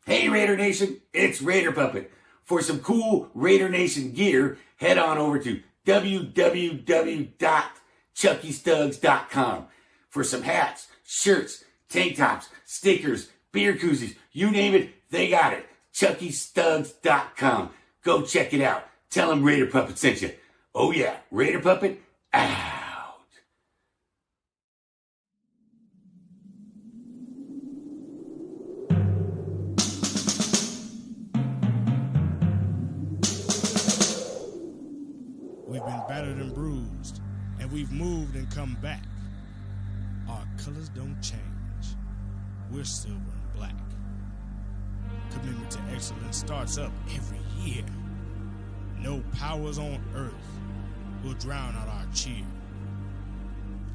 Hey Raider Nation, it's Raider Puppet. For some cool Raider Nation gear, head on over to www.chuckystugs.com for some hats, shirts, tank tops, stickers, beer koozies, you name it, they got it. chuckystugs.com. Go check it out. Tell them Raider Puppet sent you. Oh yeah, Raider Puppet out. We've been battered and bruised, and we've moved and come back. Our colors don't change. We're silver and black. Commitment to excellence starts up every year. No powers on earth will drown out our cheer.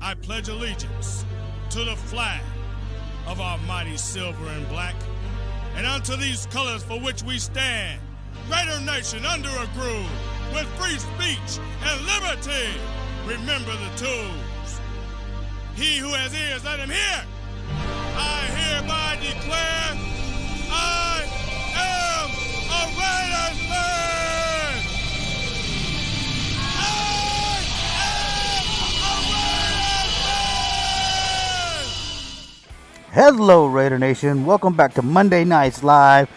I pledge allegiance to the flag of our mighty silver and black, and unto these colors for which we stand, Raider Nation under a groove, with free speech and liberty. Remember the tools. He who has ears, let him hear. I hereby declare I am a Raiders fan. I am a Raiders fan. Hello, Raider Nation. Welcome back to Monday Nights Live,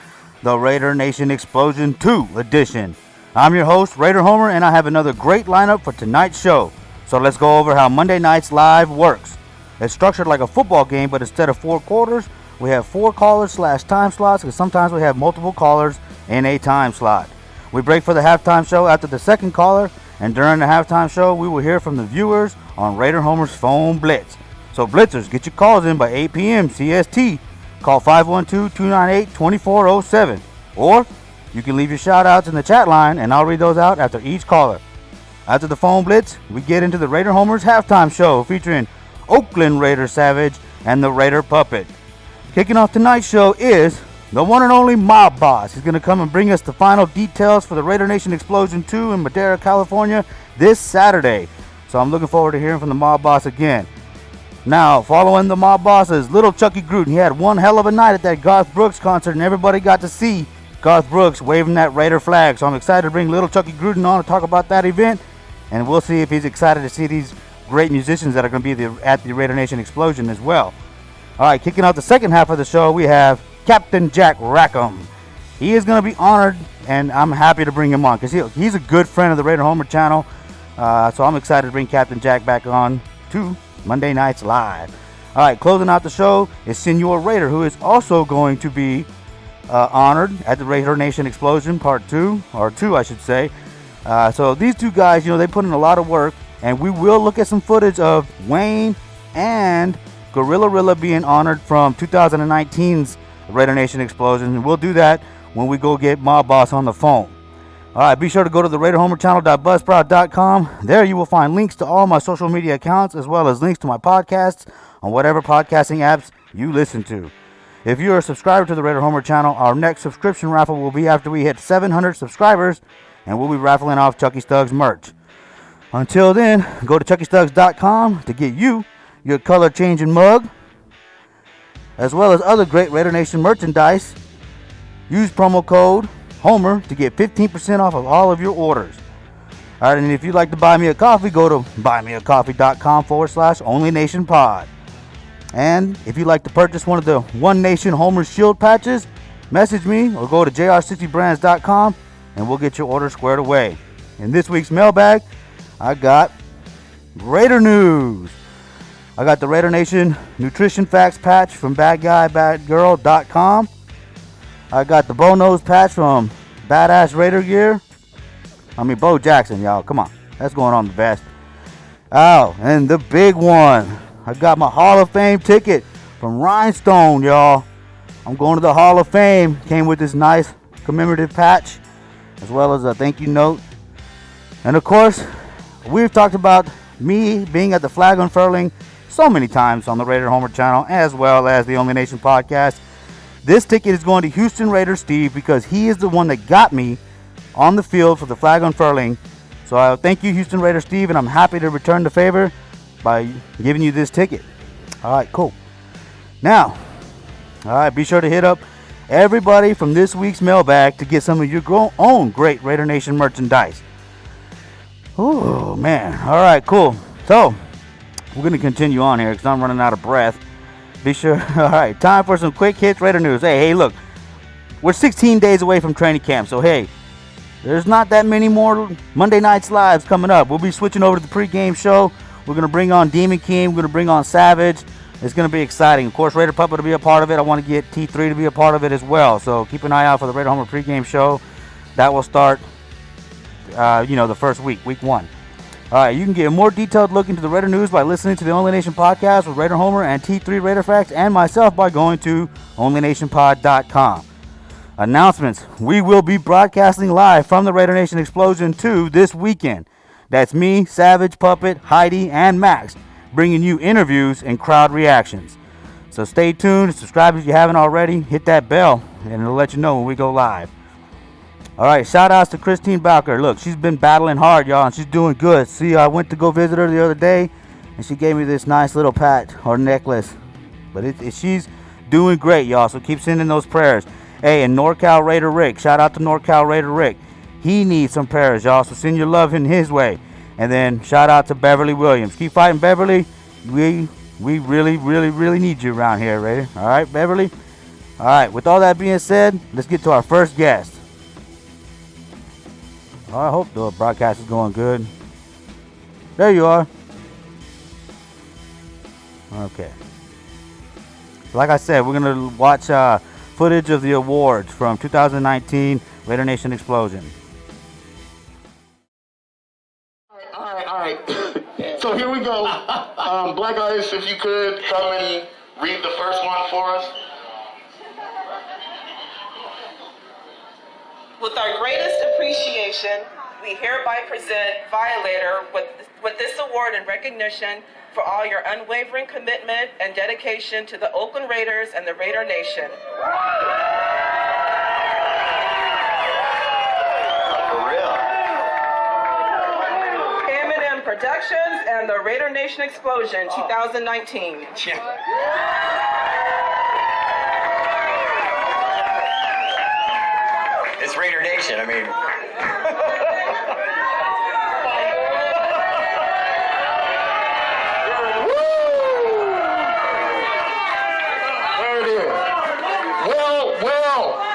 the Raider Nation Explosion 2 edition. I'm your host, Raider Homer, and I have another great lineup for tonight's show. So let's go over how Monday Nights Live works. It's structured like a football game, but instead of 4 quarters, we have 4 callers / time slots, because sometimes we have multiple callers in a time slot. We break for the halftime show after the second caller, and during the halftime show, we will hear from the viewers on Raider Homer's phone blitz. So Blitzers, get your calls in by 8 p.m. CST. Call 512-298-2407. Or you can leave your shout-outs in the chat line, and I'll read those out after each caller. After the phone blitz, we get into the Raider Homer's halftime show featuring Oakland Raider Savage and the Raider Puppet. Kicking off tonight's show is the one and only Mob Boss. He's going to come and bring us the final details for the Raider Nation Explosion 2 in Madera, California this Saturday. So I'm looking forward to hearing from the Mob Boss again. Now, following the Mob Boss is little Chuckie Gruden. He had one hell of a night at that Garth Brooks concert, and everybody got to see Garth Brooks waving that Raider flag. So I'm excited to bring little Chuckie Gruden on to talk about that event, and we'll see if he's excited to see these great musicians that are going to be at the Raider Nation Explosion as well. All right, kicking off the second half of the show, we have Captain Jack Rackham. He is going to be honored, and I'm happy to bring him on because he's a good friend of the Raider Homer channel. So I'm excited to bring Captain Jack back on to Monday Nights Live. All right, closing out the show is Senor Raider, who is also going to be honored at the Raider Nation Explosion Part 2, or 2 I should say. So these two guys, they put in a lot of work, and we will look at some footage of Wayne and Gorilla Rilla being honored from 2019's Raider Nation Explosion, and we'll do that when we go get Mob Boss on the phone. All right, be sure to go to the RaiderHomerChannel.buzzsprout.com. There you will find links to all my social media accounts, as well as links to my podcasts on whatever podcasting apps you listen to. If you're a subscriber to the Raider Homer channel, our next subscription raffle will be after we hit 700 subscribers, and we'll be raffling off Chucky Stugs merch. Until then, go to chuckystugs.com to get you your color changing mug, as well as other great Raider Nation merchandise. Use promo code Homer to get 15% off of all of your orders. All right, and if you'd like to buy me a coffee, go to buymeacoffee.com/OnlyNationPod. And if you'd like to purchase one of the One Nation Homer Shield patches, message me or go to jr60brands.com and we'll get your order squared away. In this week's mailbag, I got Raider news. I got the Raider Nation Nutrition Facts patch from BadGuyBadGirl.com. I got the Bo Nose patch from Badass Raider Gear. Bo Jackson, y'all. Come on. That's going on the vest. Oh, and the big one. I got my Hall of Fame ticket from Rhinestone, y'all. I'm going to the Hall of Fame. Came with this nice commemorative patch, as well as a thank you note. And of course, we've talked about me being at the flag unfurling so many times on the Raider Homer channel, as well as the Only Nation podcast. This ticket is going to Houston Raider Steve because he is the one that got me on the field for the flag unfurling. So I thank you, Houston Raider Steve, and I'm happy to return the favor by giving you this ticket. All right, cool. Now, all right, be sure to hit up everybody from this week's mailbag to get some of your own great Raider Nation merchandise. Oh, man. All right, cool. So, we're going to continue on here because I'm running out of breath. Be sure. All right, time for some quick hits Raider news. Hey, look. We're 16 days away from training camp, so hey, there's not that many more Monday Nights Lives coming up. We'll be switching over to the pregame show. We're going to bring on Demon King. We're going to bring on Savage. It's going to be exciting. Of course, Raider Puppet will be a part of it. I want to get T3 to be a part of it as well. So keep an eye out for the Raider Homer pregame show. That will start, the first week 1. All right, you can get a more detailed look into the Raider news by listening to the Only Nation podcast with Raider Homer and T3 Raider Facts and myself by going to OnlyNationPod.com. Announcements. We will be broadcasting live from the Raider Nation Explosion 2 this weekend. That's me, Savage, Puppet, Heidi, and Max, bringing you interviews and crowd reactions. So stay tuned, subscribe if you haven't already, hit that bell, and it'll let you know when we go live. All right, shout outs to Christine Bowker. Look, she's been battling hard, y'all, and she's doing good. See, I went to go visit her the other day, and she gave me this nice little pat or necklace. But she's doing great, y'all, so keep sending those prayers. Hey, and NorCal Raider Rick. Shout out to NorCal Raider Rick. He needs some prayers, y'all, so send your love in his way. And then shout out to Beverly Williams. Keep fighting, Beverly. We really, really, really need you around here, Raider. All right, Beverly? All right, with all that being said, let's get to our first guest. Oh, I hope the broadcast is going good. There you are. Okay. Like I said, we're going to watch footage of the awards from 2019 Raider Nation Explosion. All right. So here we go. Black Ice, if you could come and read the first one for us. With our greatest appreciation, we hereby present Violator with this award in recognition for all your unwavering commitment and dedication to the Oakland Raiders and the Raider Nation. For real. M&M Productions and the Raider Nation Explosion 2019. It's Raider Nation, I mean.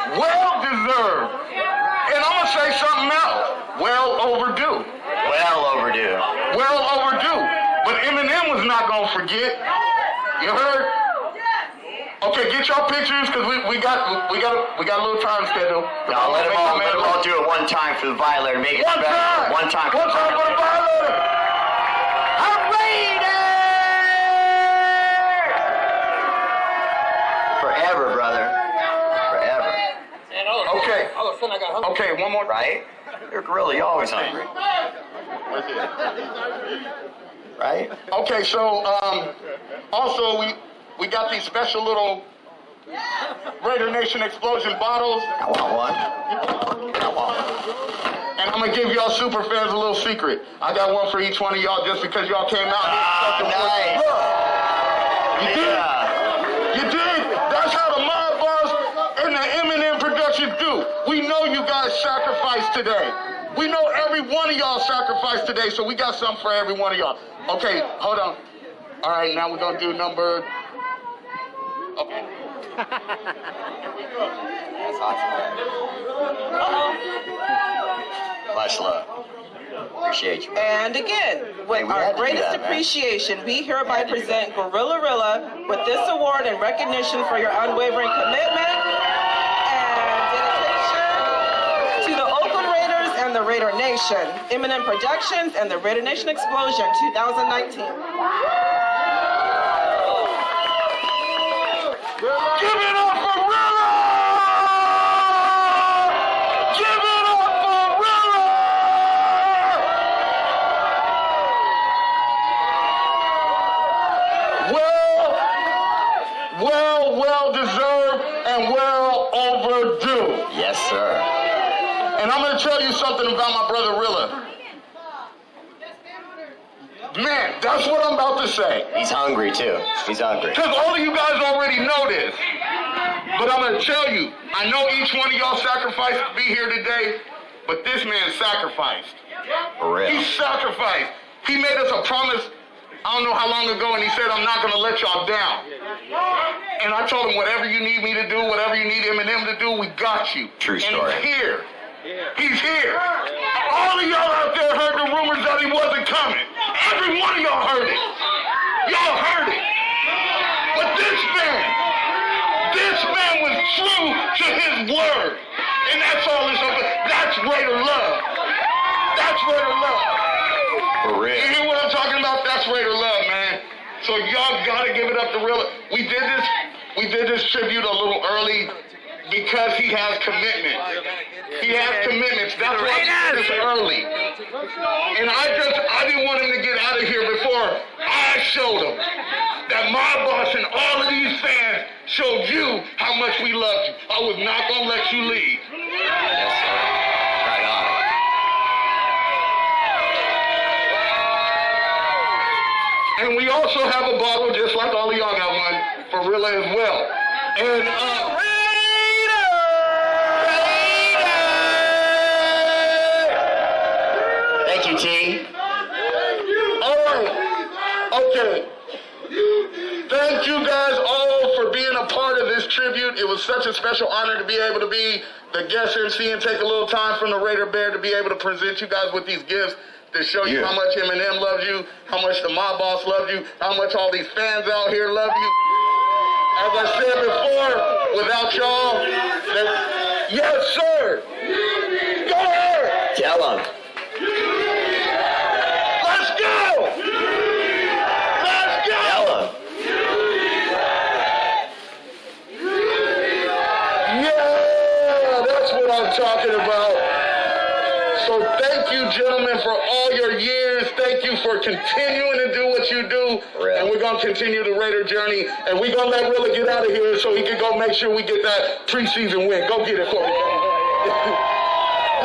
Well deserved. And I'm gonna say something else. Well overdue. Well overdue. But Eminem was not gonna forget. You heard? Okay, get your pictures because we got a little time schedule. No, let them all do it one time for the Violator. Make it special. One time for the Violator. I'm Raider! Forever, brother. Forever. Okay, one more. Right? You're a gorilla. You're always hungry. Right? Okay, so also we got these special little Raider Nation Explosion bottles. I want one. And I'm gonna give y'all super fans a little secret. I got one for each one of y'all just because y'all came out. Nice. You did? That's how the Mob Boss and the M&M Productions do. We know you guys sacrificed today. We know every one of y'all sacrificed today, so we got something for every one of y'all. Okay, hold on. All right, now we're gonna do number. Okay. That's awesome. Much love. Appreciate you. And again, with our greatest appreciation, we hereby present Gorilla with this award in recognition for your unwavering commitment and dedication to the Oakland Raiders and the Raider Nation. M&M Productions and the Raider Nation Explosion 2019. Give it up for Rilla! Give it up for Rilla! Well deserved and well overdue. Yes, sir. And I'm going to tell you something about my brother Rilla. Man, that's what I'm about to say. He's hungry, too. He's hungry. Because all of you guys already know this. But I'm going to tell you, I know each one of y'all sacrificed to be here today, but this man sacrificed. For real. He sacrificed. He made us a promise, I don't know how long ago, and he said, I'm not going to let y'all down. And I told him, whatever you need me to do, whatever you need Eminem to do, we got you. True story. And he's here. He's here. All of y'all out there heard the rumors that he wasn't coming. Every one of y'all heard it. Y'all heard it. But this man was true to his word. And that's all it's about. That's Raider love. That's Raider love. For real. You hear what I'm talking about? That's Raider love, man. So y'all gotta give it up to Rilla. We did this tribute a little early because he has commitment. He has commitments. That's why we did this early. And I didn't want him to get out of here before I showed him that my boss and all of these fans showed you how much we loved you. I was not gonna let you leave. Yes, sir. Right on. And we also have a bottle, just like all of y'all got one, for Rilla as well. And Thank you, T. all right, okay. Thank you guys all for being a part of this tribute. It was such a special honor to be able to be the guest MC and take a little time from the Raider Bear to be able to present you guys with these gifts to show you how much Eminem loves you, how much the Mob Boss loves you, how much all these fans out here love you. As I said before, without y'all, yes, sir. Go ahead. Tell him. Let's go. Let's go. Tell him. Yeah, that's what I'm talking about. So thank you, gentlemen, for all your years. Thank you for continuing to do what you do. Really? And we're going to continue the Raider journey. And we're going to let Rilla get out of here so he can go make sure we get that preseason win. Go get it for me.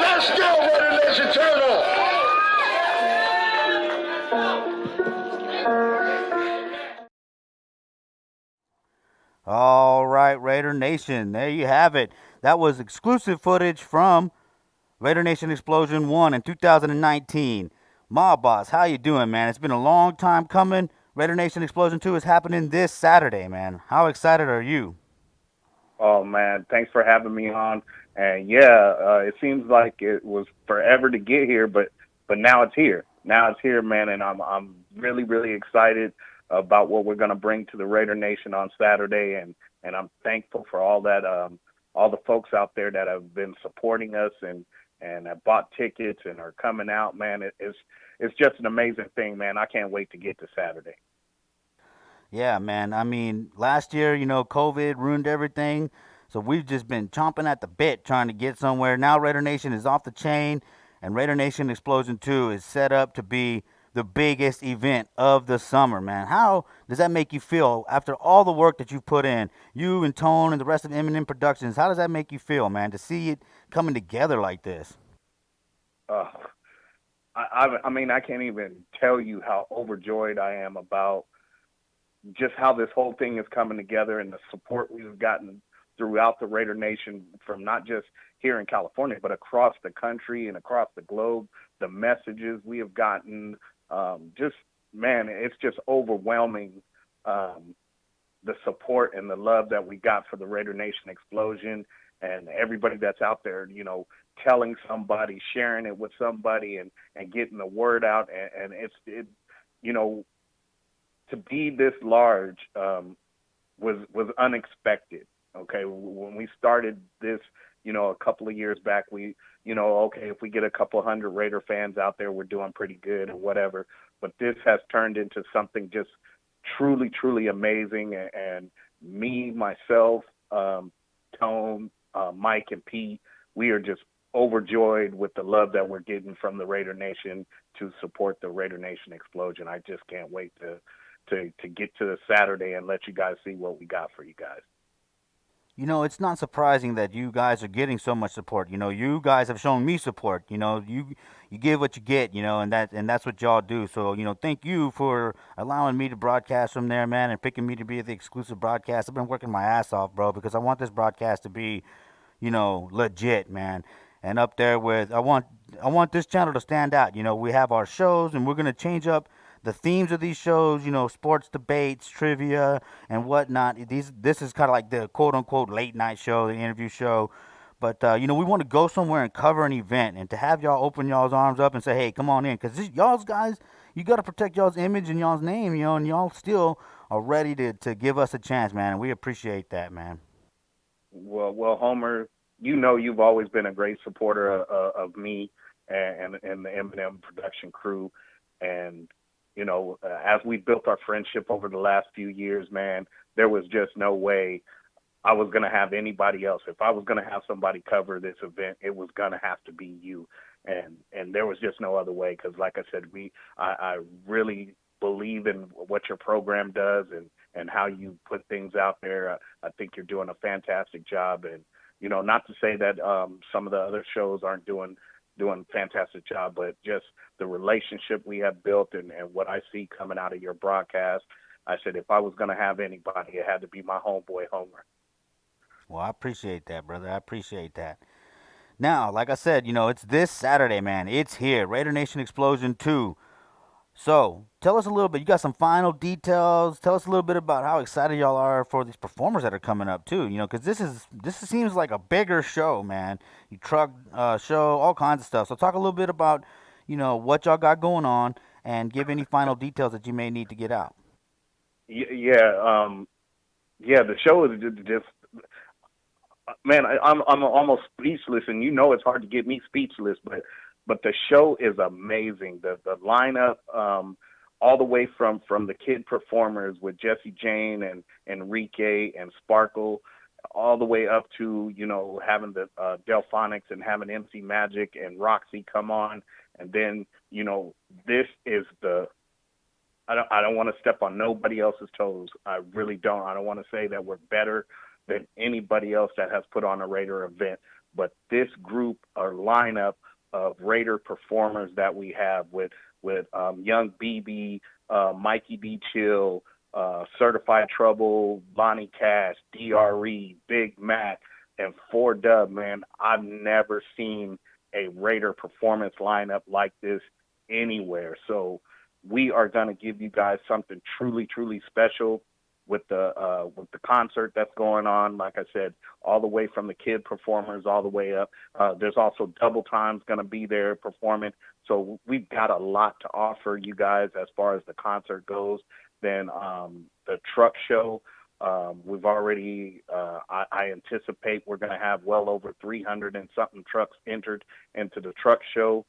Let's go, Raider Nation. Turn up. All right, Raider Nation, there you have it. That was exclusive footage from Raider Nation Explosion 1 in 2019. Mob Boss, how you doing, man? It's been a long time coming. Raider Nation Explosion 2 is happening this Saturday, man. How excited are you? Oh, man, thanks for having me on. And, yeah, it seems like it was forever to get here, but now it's here. Now it's here, man, and I'm really, really excited about what we're going to bring to the Raider Nation on Saturday, and I'm thankful for all that, all the folks out there that have been supporting us and have bought tickets and are coming out, man. It's just an amazing thing, man. I can't wait to get to Saturday. Yeah, man. I mean, last year, COVID ruined everything. So we've just been chomping at the bit trying to get somewhere. Now Raider Nation is off the chain, and Raider Nation Explosion 2 is set up to be the biggest event of the summer, man. How does that make you feel after all the work that you've put in, you and Tone and the rest of Eminem Productions? How does that make you feel, man, to see it coming together like this? I mean, I can't even tell you how overjoyed I am about just how this whole thing is coming together and the support we've gotten throughout the Raider Nation from not just here in California, but across the country and across the globe. The messages we have gotten, man, it's just overwhelming, the support and the love that we got for the Raider Nation Explosion, and everybody that's out there, telling somebody, sharing it with somebody, and getting the word out. And it to be this large was unexpected. Okay, when we started this, a couple of years back, we, okay, if we get a couple hundred Raider fans out there, we're doing pretty good or whatever. But this has turned into something just truly, truly amazing. And me, myself, Tone, Mike, and Pete, we are just overjoyed with the love that we're getting from the Raider Nation to support the Raider Nation Explosion. I just can't wait to get to the Saturday and let you guys see what we got for you guys. It's not surprising that you guys are getting so much support. You guys have shown me support. You give what you get. And that's what y'all do. So thank you for allowing me to broadcast from there, man, and picking me to be the exclusive broadcast. I've been working my ass off, bro, because I want this broadcast to be, legit, man. And up there with, I want this channel to stand out. We have our shows, and we're gonna change up the themes of these shows. Sports debates, trivia, and whatnot. This is kind of like the quote unquote late night show, the interview show. But we want to go somewhere and cover an event, and to have y'all open y'all's arms up and say, "Hey, come on in," because y'all's guys, you got to protect y'all's image and y'all's name, and y'all still are ready to give us a chance, man. And we appreciate that, man. Well, Homer, you've always been a great supporter of me and the Eminem production crew, and as we built our friendship over the last few years, man, there was just no way I was gonna have anybody else. If I was gonna have somebody cover this event, it was gonna have to be you, and there was just no other way. Because, like I said, I really believe in what your program does and how you put things out there. I think you're doing a fantastic job, and not to say that some of the other shows aren't doing a fantastic job, but just the relationship we have built and what I see coming out of your broadcast. I said if I was going to have anybody, it had to be my homeboy Homer. Well, I appreciate that, brother. I appreciate that. Now, like I said, it's this Saturday, man. It's here. Raider Nation Explosion 2. So, tell us a little bit. You got some final details. Tell us a little bit about how excited y'all are for these performers that are coming up too. Because this seems like a bigger show, man. You truck show, all kinds of stuff. So, talk a little bit about what y'all got going on, and give any final details that you may need to get out. Yeah. The show is just man. I'm almost speechless, and it's hard to get me speechless, but the show is amazing. The lineup, all the way from the kid performers with Jesse Jane and Enrique and Sparkle, all the way up to having the Delphonics and having MC Magic and Roxy come on, and then this is the. I don't want to step on nobody else's toes. I really don't. I don't want to say that we're better than anybody else that has put on a Raider event, but this group or lineup of Raider performers that we have with Young BB, Mikey B. Chill, Certified Trouble, Lonnie Cash, DRE, Big Mac, and 4Dub, man, I've never seen a Raider performance lineup like this anywhere. So we are going to give you guys something truly, truly special with the concert that's going on. Like I said, all the way from the kid performers all the way up. There's also Double Time's going to be there performing. So we've got a lot to offer you guys as far as the concert goes. Then the truck show, we've already, I anticipate we're going to have well over 300 and something trucks entered into the truck show.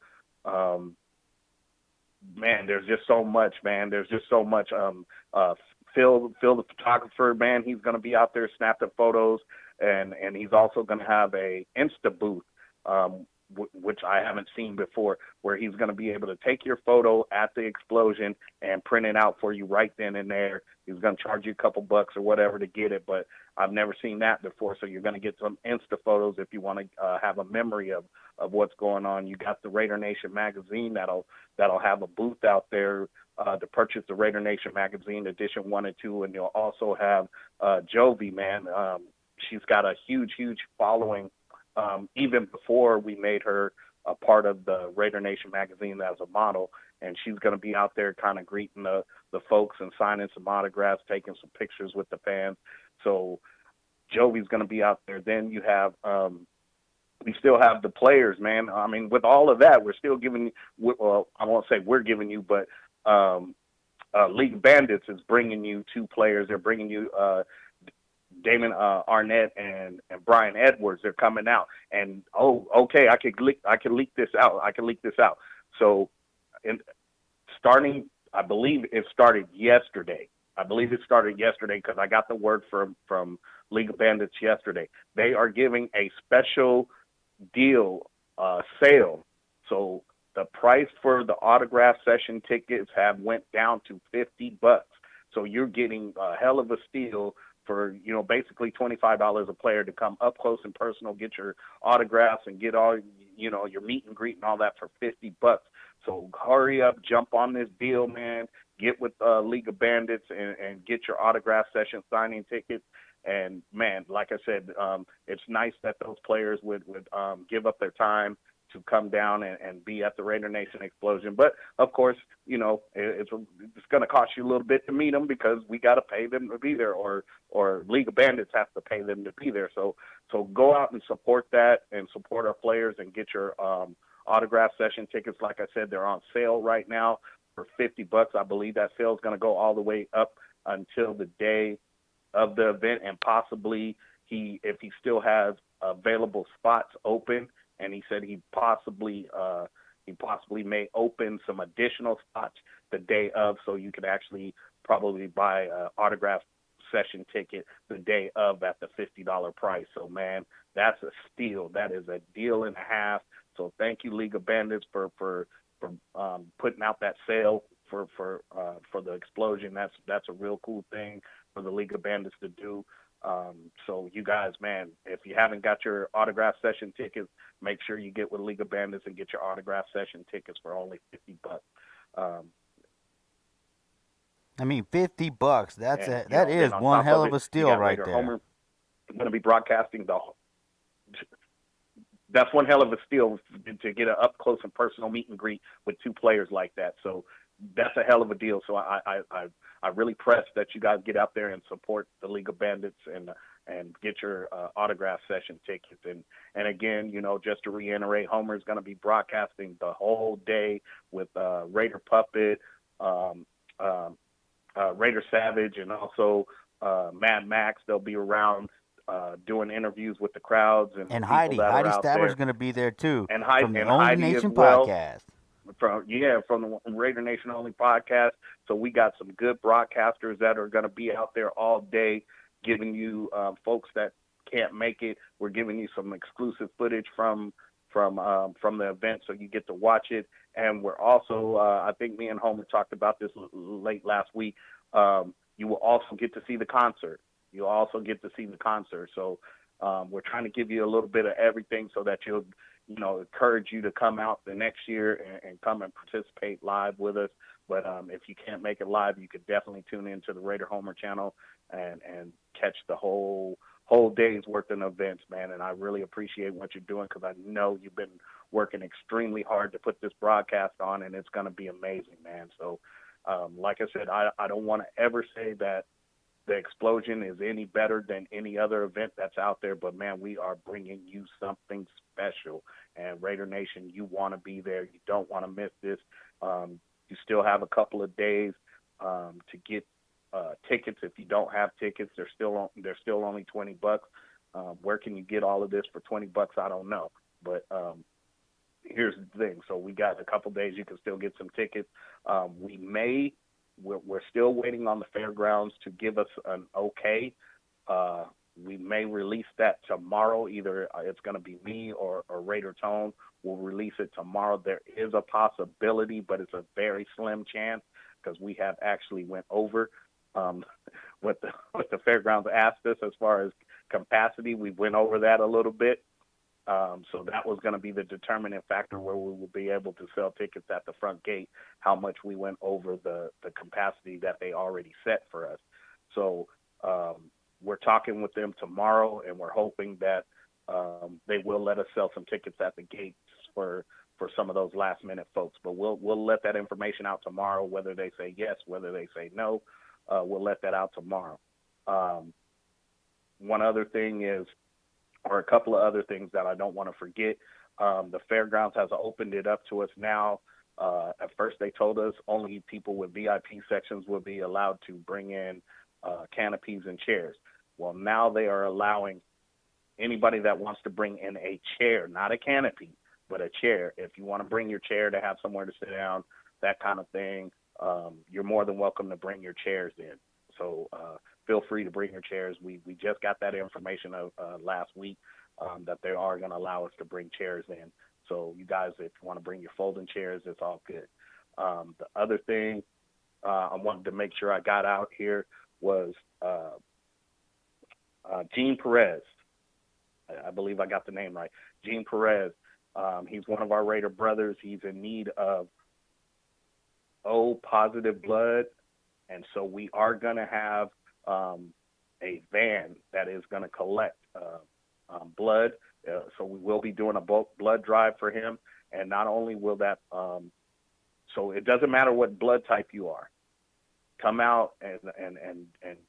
Man, there's just so much, man. There's just so much. Phil the photographer, man, he's going to be out there snapping photos, and he's also going to have a Insta booth, which I haven't seen before, where he's going to be able to take your photo at the explosion and print it out for you right then and there. He's going to charge you a couple bucks or whatever to get it, but I've never seen that before. So you're going to get some Insta photos if you want to have a memory of what's going on. You got the Raider Nation magazine that'll have a booth out there to purchase the Raider Nation magazine edition 1 and 2, and you'll also have Jovi, man. She's got a huge following. Even before we made her a part of the Raider Nation magazine as a model, and she's going to be out there kind of greeting the folks and signing some autographs, taking some pictures with the fans. So Jovi's going to be out there. Then you have we still have the players, man. I mean, with all of that, we're still giving. Well, I won't say we're giving you, but League Bandits is bringing you 2 players. They're bringing you Damon Arnett and Brian Edwards. They're coming out, and okay, I can leak this out. So, starting, I believe it started yesterday. Because I got the word from League of Bandits yesterday. They are giving a special deal sale. So the price for the autograph session tickets have went down to $50. So you're getting a hell of a steal for basically $25 a player to come up close and personal, get your autographs and get all your meet and greet and all that for $50. So hurry up, jump on this deal, man. Get with League of Bandits and get your autograph session signing tickets. And man, like I said, it's nice that those players would give up their time to come down and be at the Raider Nation Explosion. But of course, it's going to cost you a little bit to meet them because we got to pay them to be there, or League of Bandits has to pay them to be there. So go out and support that and support our players and get your autograph session tickets. Like I said, they're on sale right now for $50. I believe that sale is going to go all the way up until the day of the event, and possibly if he still has available spots open, and he said he possibly may open some additional spots the day of, so you could actually probably buy an autograph session ticket the day of at the $50 price. So man, that's a steal. That is a deal and a half. So thank you, League of Bandits, for putting out that sale for the Explosion. That's a real cool thing for the League of Bandits to do. So you guys, man, if you haven't got your autograph session tickets, make sure you get with League of Bandits and get your autograph session tickets for only $50. I mean, $50. That is one hell of a steal right there. Homer going to be broadcasting that's one hell of a steal to get an up close and personal meet and greet with two players like that. So that's a hell of a deal. So I really press that you guys get out there and support the League of Bandits and get your autograph session tickets. And again, just to reiterate, Homer's going to be broadcasting the whole day with Raider Puppet, Raider Savage, and also Mad Max. They'll be around doing interviews with the crowds and Heidi Staber's going to be there too, and Heidi, from the and Only Heidi Nation as well, podcast. From the Raider Nation Only podcast. So we got some good broadcasters that are going to be out there all day, giving you folks that can't make it. We're giving you some exclusive footage from the event, so you get to watch it. And we're also, I think me and Homer talked about this late last week. You will also get to see the concert. You'll also get to see the concert. So we're trying to give you a little bit of everything so that you'll, encourage you to come out the next year and come and participate live with us. But if you can't make it live, you could definitely tune into the Raider Homer channel and catch the whole day's worth of events, man. And I really appreciate what you're doing, because I know you've been working extremely hard to put this broadcast on, and it's going to be amazing, man. So like I said, I don't want to ever say that the Explosion is any better than any other event that's out there, but man, we are bringing you something special. And Raider Nation, you want to be there. You don't want to miss this. You still have a couple of days to get tickets. If you don't have tickets, they're still only $20. Where can you get all of this for $20? I don't know, but here's the thing. So we got a couple days. You can still get some tickets. We're still waiting on the fairgrounds to give us an okay. We may release that tomorrow. Either it's going to be me or Raider Tone will release it tomorrow. There is a possibility, but it's a very slim chance, because we have actually went over what the fairgrounds asked us as far as capacity. We went over that a little bit. So that was going to be the determining factor where we will be able to sell tickets at the front gate, how much we went over the capacity that they already set for us. So we're talking with them tomorrow, and we're hoping that they will let us sell some tickets at the gates for some of those last minute folks. But we'll let that information out tomorrow, whether they say yes, whether they say no. We'll let that out tomorrow. One other thing is, or a couple of other things that I don't want to forget. The fairgrounds has opened it up to us now. At first they told us only people with VIP sections will be allowed to bring in canopies and chairs. Well, now they are allowing anybody that wants to bring in a chair, not a canopy, but a chair. If you want to bring your chair to have somewhere to sit down, that kind of thing, you're more than welcome to bring your chairs in. So feel free to bring your chairs. We just got that information last week that they are going to allow us to bring chairs in. So you guys, if you want to bring your folding chairs, it's all good. The other thing I wanted to make sure I got out here was Gene Perez. I believe I got the name right. Gene Perez. He's one of our Raider brothers. He's in need of O positive blood, and so we are going to have a van that is going to collect blood. So we will be doing a bulk blood drive for him, and not only will that, so it doesn't matter what blood type you are. Come out and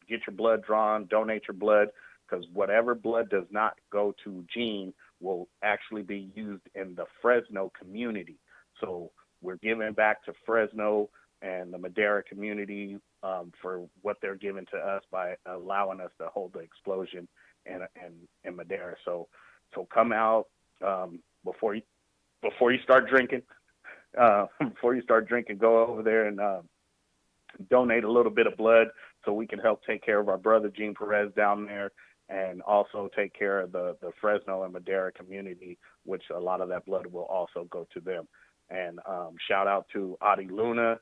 get your blood drawn, donate your blood, because whatever blood does not go to Gene will actually be used in the Fresno community. So we're giving back to Fresno and the Madera community for what they're giving to us by allowing us to hold the explosion in Madera. So come out before you start drinking. Go over there and donate a little bit of blood so we can help take care of our brother Gene Perez down there, and also take care of the Fresno and Madera community, which a lot of that blood will also go to them. And shout out to Adi Luna.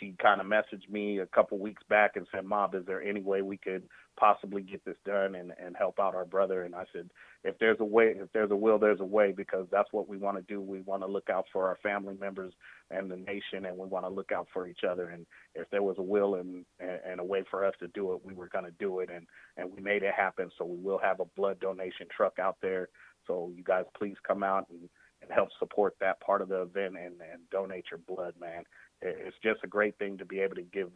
She kind of messaged me a couple weeks back and said, Mob, is there any way we could possibly get this done and help out our brother? And I said, if there's a way, if there's a will, there's a way, because that's what we want to do. We want to look out for our family members and the nation, and we want to look out for each other. And if there was a will and a way for us to do it, we were going to do it. And we made it happen. So we will have a blood donation truck out there. So you guys please come out and help support that part of the event and donate your blood, man. It's just a great thing to be able to give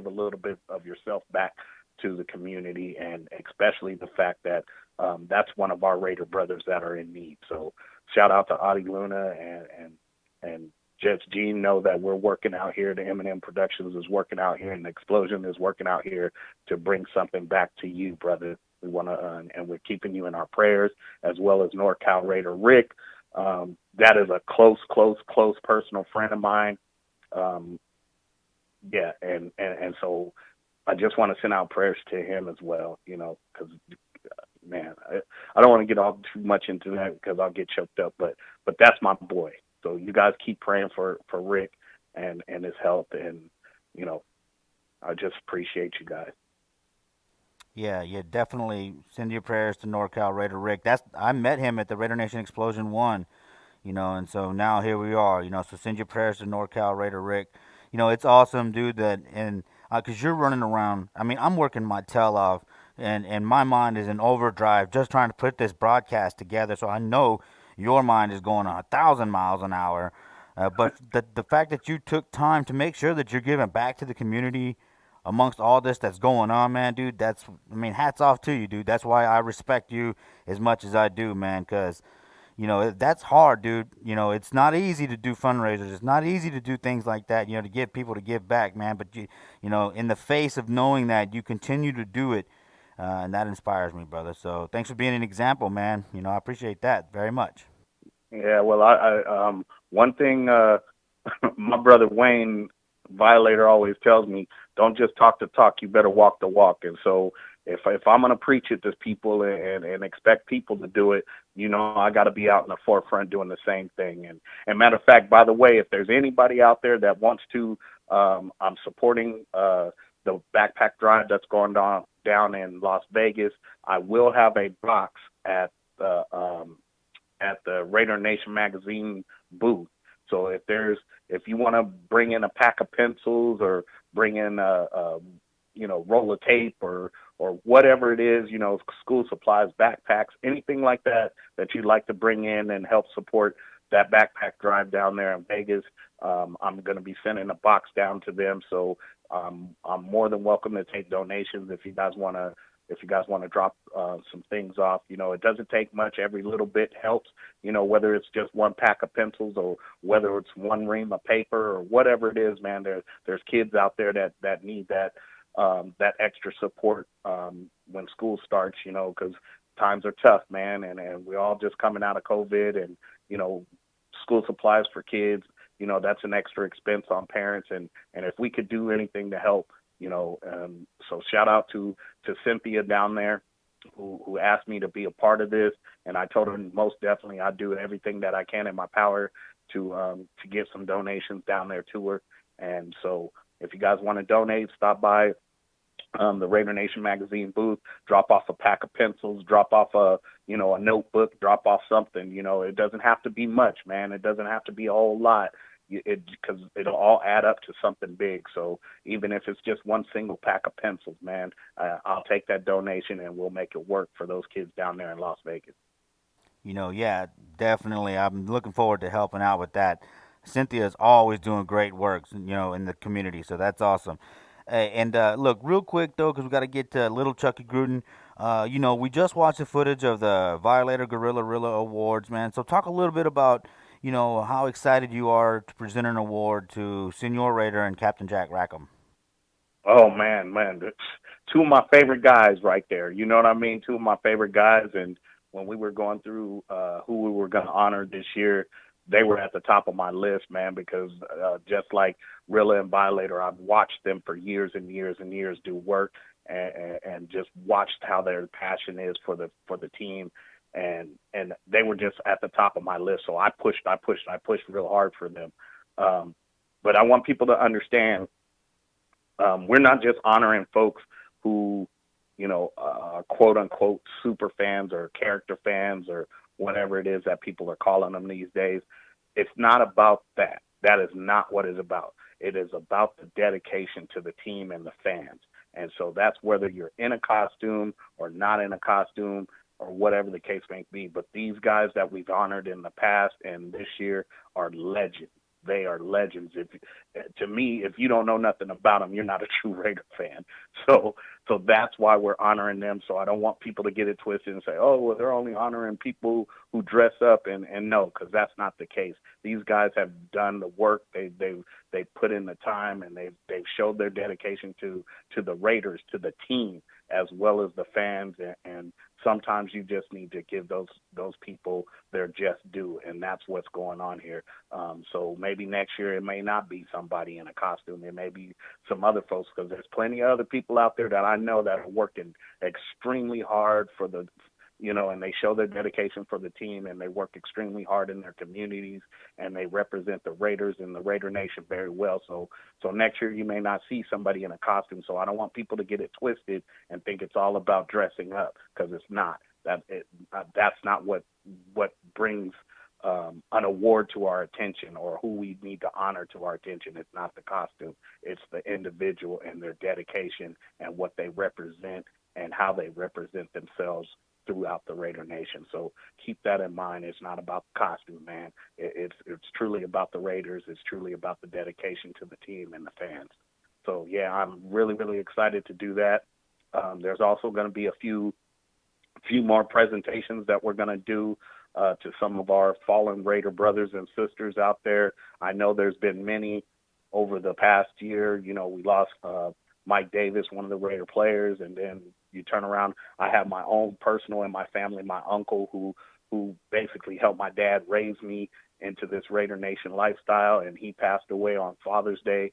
a little bit of yourself back to the community, and especially the fact that that's one of our Raider brothers that are in need. So shout out to Adi Luna and Jets Gene. Know that we're working out here. The M&M Productions is working out here, and the Explosion is working out here to bring something back to you, brother. We want to, and we're keeping you in our prayers, as well as NorCal Raider Rick. That is a close personal friend of mine. And so I just want to send out prayers to him as well, because, man, I don't want to get all too much into that because I'll get choked up, but that's my boy. So you guys keep praying for Rick and his health, and, I just appreciate you guys. Yeah, definitely send your prayers to NorCal Raider Rick. I met him at the Raider Nation Explosion 1, and so now here we are, so send your prayers to NorCal Raider Rick. It's awesome, dude, because you're running around. I mean, I'm working my tail off, and my mind is in overdrive just trying to put this broadcast together, so I know your mind is going 1,000 miles an hour. But the fact that you took time to make sure that you're giving back to the community amongst all this that's going on, man, dude, hats off to you, dude. That's why I respect you as much as I do, man, because, that's hard, dude. It's not easy to do fundraisers. It's not easy to do things like that, to get people to give back, man. But, in the face of knowing that, you continue to do it, and that inspires me, brother. So thanks for being an example, man. I appreciate that very much. Yeah, well, I one thing my brother Wayne Violator always tells me, don't just talk the talk, you better walk the walk. And so if I'm going to preach it to people and expect people to do it, I got to be out in the forefront doing the same thing. And matter of fact, by the way, if there's anybody out there that wants to, I'm supporting the backpack drive that's going down in Las Vegas. I will have a box at the Raider Nation magazine booth. So if you want to bring in a pack of pencils or bring in a roll of tape or whatever it is, school supplies, backpacks, anything like that you'd like to bring in and help support that backpack drive down there in Vegas, I'm going to be sending a box down to them. So I'm more than welcome to take donations if you guys want to drop some things off. It doesn't take much. Every little bit helps, whether it's just one pack of pencils or whether it's one ream of paper or whatever it is, man. There's kids out there that need that extra support when school starts, because times are tough, man. And we're all just coming out of COVID, and, school supplies for kids, that's an extra expense on parents. And if we could do anything to help, so shout out to Cynthia down there who asked me to be a part of this. And I told her most definitely I'd do everything that I can in my power to get some donations down there to her. And so if you guys want to donate, stop by the Raider Nation magazine booth, drop off a pack of pencils, drop off a notebook, drop off something. It doesn't have to be much, man. It doesn't have to be a whole lot. Because it'll all add up to something big. So even if it's just one single pack of pencils, man, I'll take that donation and we'll make it work for those kids down there in Las Vegas. Yeah, definitely. I'm looking forward to helping out with that. Cynthia's always doing great work, in the community, so that's awesome. And look, real quick though, because we got to get to little Chuckie Gruden. We just watched the footage of the Violator Gorilla Rilla Awards, man. So talk a little bit about, how excited you are to present an award to Senor Raider and Captain Jack Rackham. Oh man, that's two of my favorite guys right there. You know what I mean? Two of my favorite guys. And when we were going through who we were going to honor this year, they were at the top of my list, man, because just like Rilla and Violator, I've watched them for years and years and years do work and just watched how their passion is for the team. And they were just at the top of my list. So I pushed real hard for them. But I want people to understand, we're not just honoring folks who, quote unquote super fans or character fans or whatever it is that people are calling them these days. It's not about that. That is not what it's about. It is about the dedication to the team and the fans. And so that's whether you're in a costume or not in a costume or whatever the case may be. But these guys that we've honored in the past and this year are legends. They are legends. To me, if you don't know nothing about them, you're not a true Raider fan. So that's why we're honoring them. So I don't want people to get it twisted and say, oh, well, they're only honoring people who dress up. And no, because that's not the case. These guys have done the work. They've put in the time, and they've showed their dedication to the Raiders, to the team, as well as the fans. And sometimes you just need to give those people their just due, and that's what's going on here. So maybe next year it may not be somebody in a costume. It may be some other folks, because there's plenty of other people out there that I know that are working extremely hard for the, and they show their dedication for the team, and they work extremely hard in their communities, and they represent the Raiders and the Raider Nation very well. So next year you may not see somebody in a costume. So I don't want people to get it twisted and think it's all about dressing up, because it's not. That's not what brings an award to our attention, or who we need to honor to our attention. It's not the costume. It's the individual and their dedication and what they represent and how they represent themselves throughout the Raider Nation. So keep that in mind. It's not about the costume, man. It's truly about the Raiders. It's truly about the dedication to the team and the fans. So yeah, I'm really, really excited to do that. There's also going to be a few more presentations that we're going to do to some of our fallen Raider brothers and sisters out there. I know there's been many over the past year. We lost Mike Davis, one of the Raider players, and then you turn around, I have my own personal in my family, my uncle who basically helped my dad raise me into this Raider Nation lifestyle, and he passed away on Father's Day.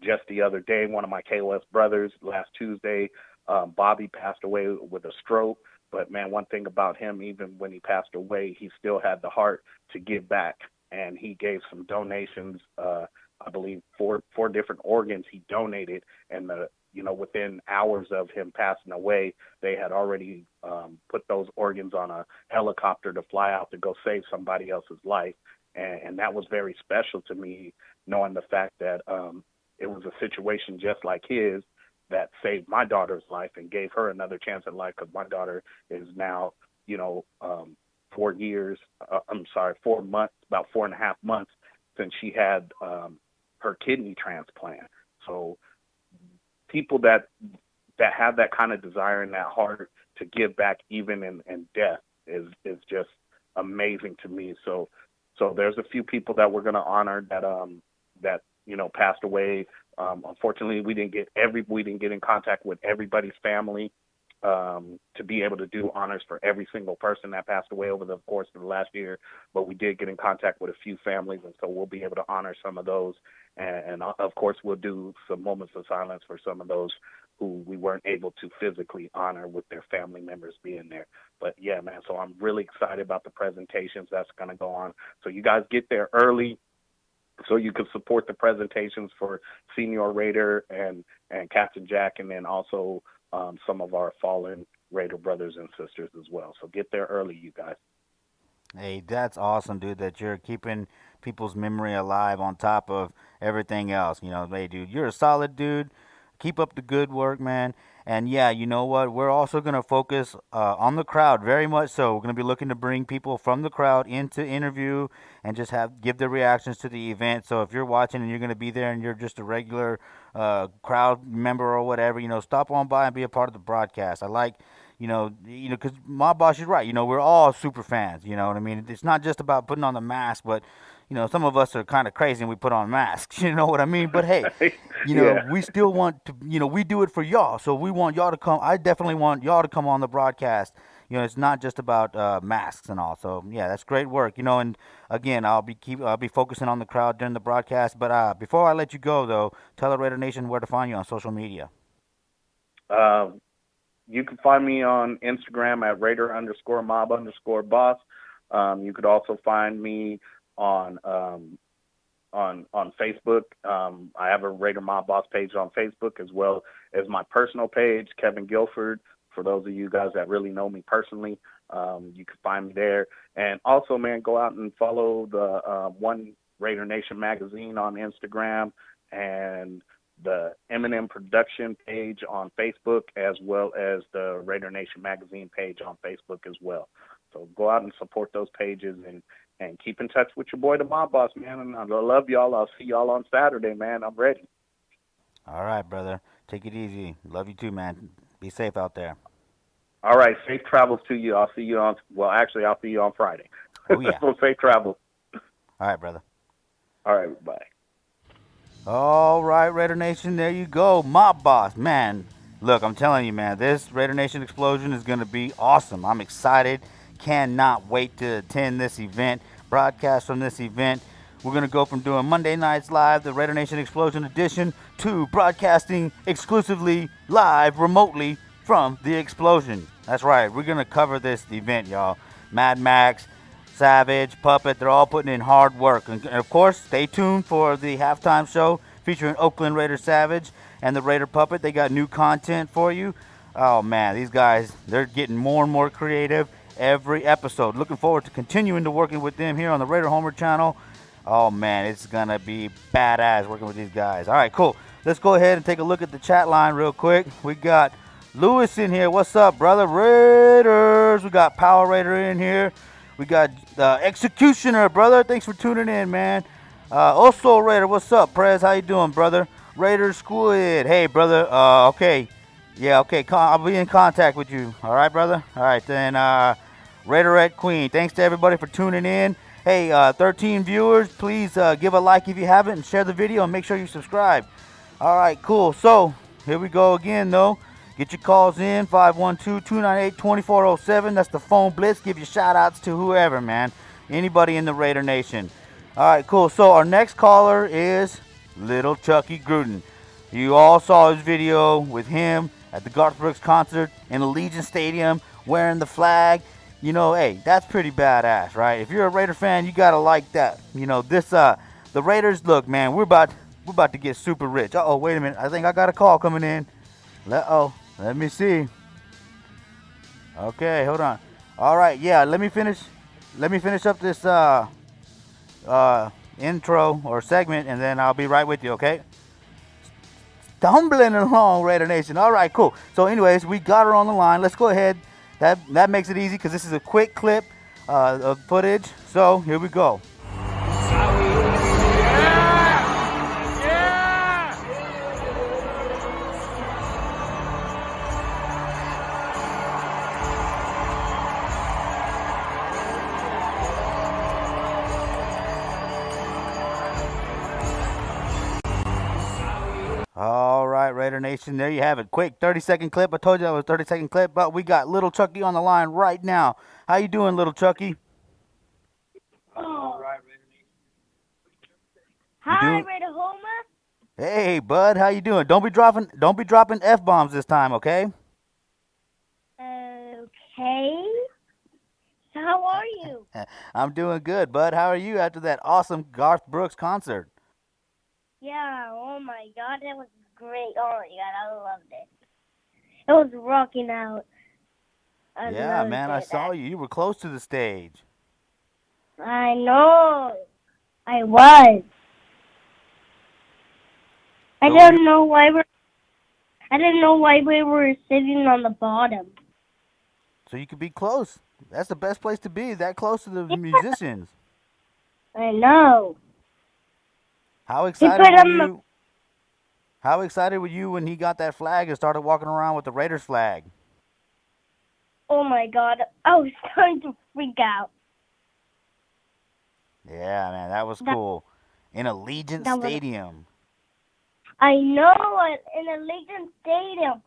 Just the other day, one of my KOS brothers, last Tuesday, Bobby passed away with a stroke. But man, one thing about him, even when he passed away, he still had the heart to give back, and he gave some donations. I believe four different organs he donated, and within hours of him passing away, they had already put those organs on a helicopter to fly out to go save somebody else's life. And that was very special to me, knowing the fact that it was a situation just like his that saved my daughter's life and gave her another chance at life, because my daughter is now, 4 months, about 4.5 months since she had her kidney transplant. So people that have that kind of desire and that heart to give back even in death is just amazing to me. So there's a few people that we're going to honor that passed away. Unfortunately, we didn't get in contact with everybody's family to be able to do honors for every single person that passed away over the course of the last year, but we did get in contact with a few families, and so we'll be able to honor some of those, and of course we'll do some moments of silence for some of those who we weren't able to physically honor with their family members being there. But yeah, man, so I'm really excited about the presentations that's going to go on. So you guys get there early. so you can support the presentations for Senor Raider and Captain Jack, and then also some of our fallen Raider brothers and sisters as well. So get there early, you guys. Hey, that's awesome, dude, that you're keeping people's memory alive on top of everything else. Hey, dude, you're a solid dude. Keep up the good work, man. And yeah, you know what? We're also going to focus on the crowd very much so. We're going to be looking to bring people from the crowd into interview and just give their reactions to the event. So if you're watching and you're going to be there and you're just a regular crowd member or whatever, stop on by and be a part of the broadcast. I like, because my boss is right. We're all super fans. You know what I mean? It's not just about putting on the mask, but some of us are kind of crazy and we put on masks, you know what I mean? But hey, we still want to, we do it for y'all. So we want y'all to come. I definitely want y'all to come on the broadcast. It's not just about masks and all. So yeah, that's great work. And again, I'll be focusing on the crowd during the broadcast. But before I let you go though, tell the Raider Nation where to find you on social media. You can find me on Instagram at Raider_mob_boss. You could also find me on Facebook. I have a Raider Mob Boss page on Facebook, as well as my personal page, Kevin Guilford. For those of you guys that really know me personally, you can find me there. And also, man, go out and follow the One Raider Nation magazine on Instagram and the M&M Production page on Facebook, as well as the Raider Nation magazine page on Facebook as well. So go out and support those pages and keep in touch with your boy, the Mob Boss, man. And I love y'all. I'll see y'all on Saturday, man. I'm ready. All right, brother. Take it easy. Love you too, man. Be safe out there. All right. Safe travels to you. I'll see you I'll see you on Friday. Oh, yeah. So safe travels. All right, brother. All right. Bye. All right, Raider Nation. There you go. Mob Boss. Man, look, I'm telling you, man, this Raider Nation explosion is going to be awesome. I'm excited. Cannot wait to attend this event, broadcast from this event. We're going to go from doing Monday nights live, the Raider Nation Explosion edition, to broadcasting exclusively live remotely from the explosion. That's right. We're going to cover this event, y'all. Mad Max, Savage, Puppet, they're all putting in hard work. And of course, stay tuned for the halftime show featuring Oakland Raider Savage and the Raider Puppet. They got new content for you. Oh, man, these guys, they're getting more and more creative every episode. Looking forward to continuing to working with them here on the Raider Homer channel. Oh, man, it's going to be badass working with these guys. All right, cool. Let's go ahead and take a look at the chat line real quick. We got Lewis in here. What's up, brother? Raiders. We got Power Raider in here. We got Executioner, brother. Thanks for tuning in, man. Oso Raider. What's up, Prez? How you doing, brother? Raider Squid. Hey, brother. Okay. Yeah, okay. I'll be in contact with you. All right, brother? All right, then. Raiderette Queen. Thanks to everybody for tuning in. Hey, 13 viewers, please give a like if you haven't and share the video and make sure you subscribe. All right, cool. So, here we go again, though. Get your calls in, 512-298-2407. That's the phone blitz. Give your shout-outs to whoever, man. Anybody in the Raider Nation. All right, cool. So, our next caller is Little Chuckie Gruden. You all saw his video with him at the Garth Brooks concert in Allegiant Stadium wearing the flag. Hey, that's pretty badass, right? If you're a Raider fan, you gotta like that. The Raiders, look, man, we're about to get super rich. Uh-oh, wait a minute. I think I got a call coming in. Let me see. Okay, hold on. All right, yeah, let me finish up this intro or segment, and then I'll be right with you, okay? Stumbling along, Raider Nation. All right, cool. So anyways, we got her on the line. Let's go ahead. That makes it easy because this is a quick clip of footage. So here we go. All right, Raider Nation, there you have it. Quick 30-second clip. I told you that was a 30-second clip, but we got Little Chuckie on the line right now. How you doing, Little Chuckie? All right, Raider Nation. Hi, Raider Homer. Hey, bud, how you doing? Don't be dropping F-bombs this time, okay? Okay. So how are are you? I'm doing good, bud. How are you after that awesome Garth Brooks concert? Yeah, oh my God, that was great. Oh my God, I loved it. It was rocking out. I Yeah, loved man, I it. saw you. You were close to the stage. I know. I was. I So don't know why we're. I didn't know why we were sitting on the bottom. So you could be close. That's the best place to be, that close to the Yeah, musicians. I know. How He excited put were on the. you? How excited were you when he got that flag and started walking around with the Raiders flag? Oh my God, I was starting to freak out. Yeah, man, that was That cool. In Allegiant that was. Stadium. I know it in the Legion Stadium.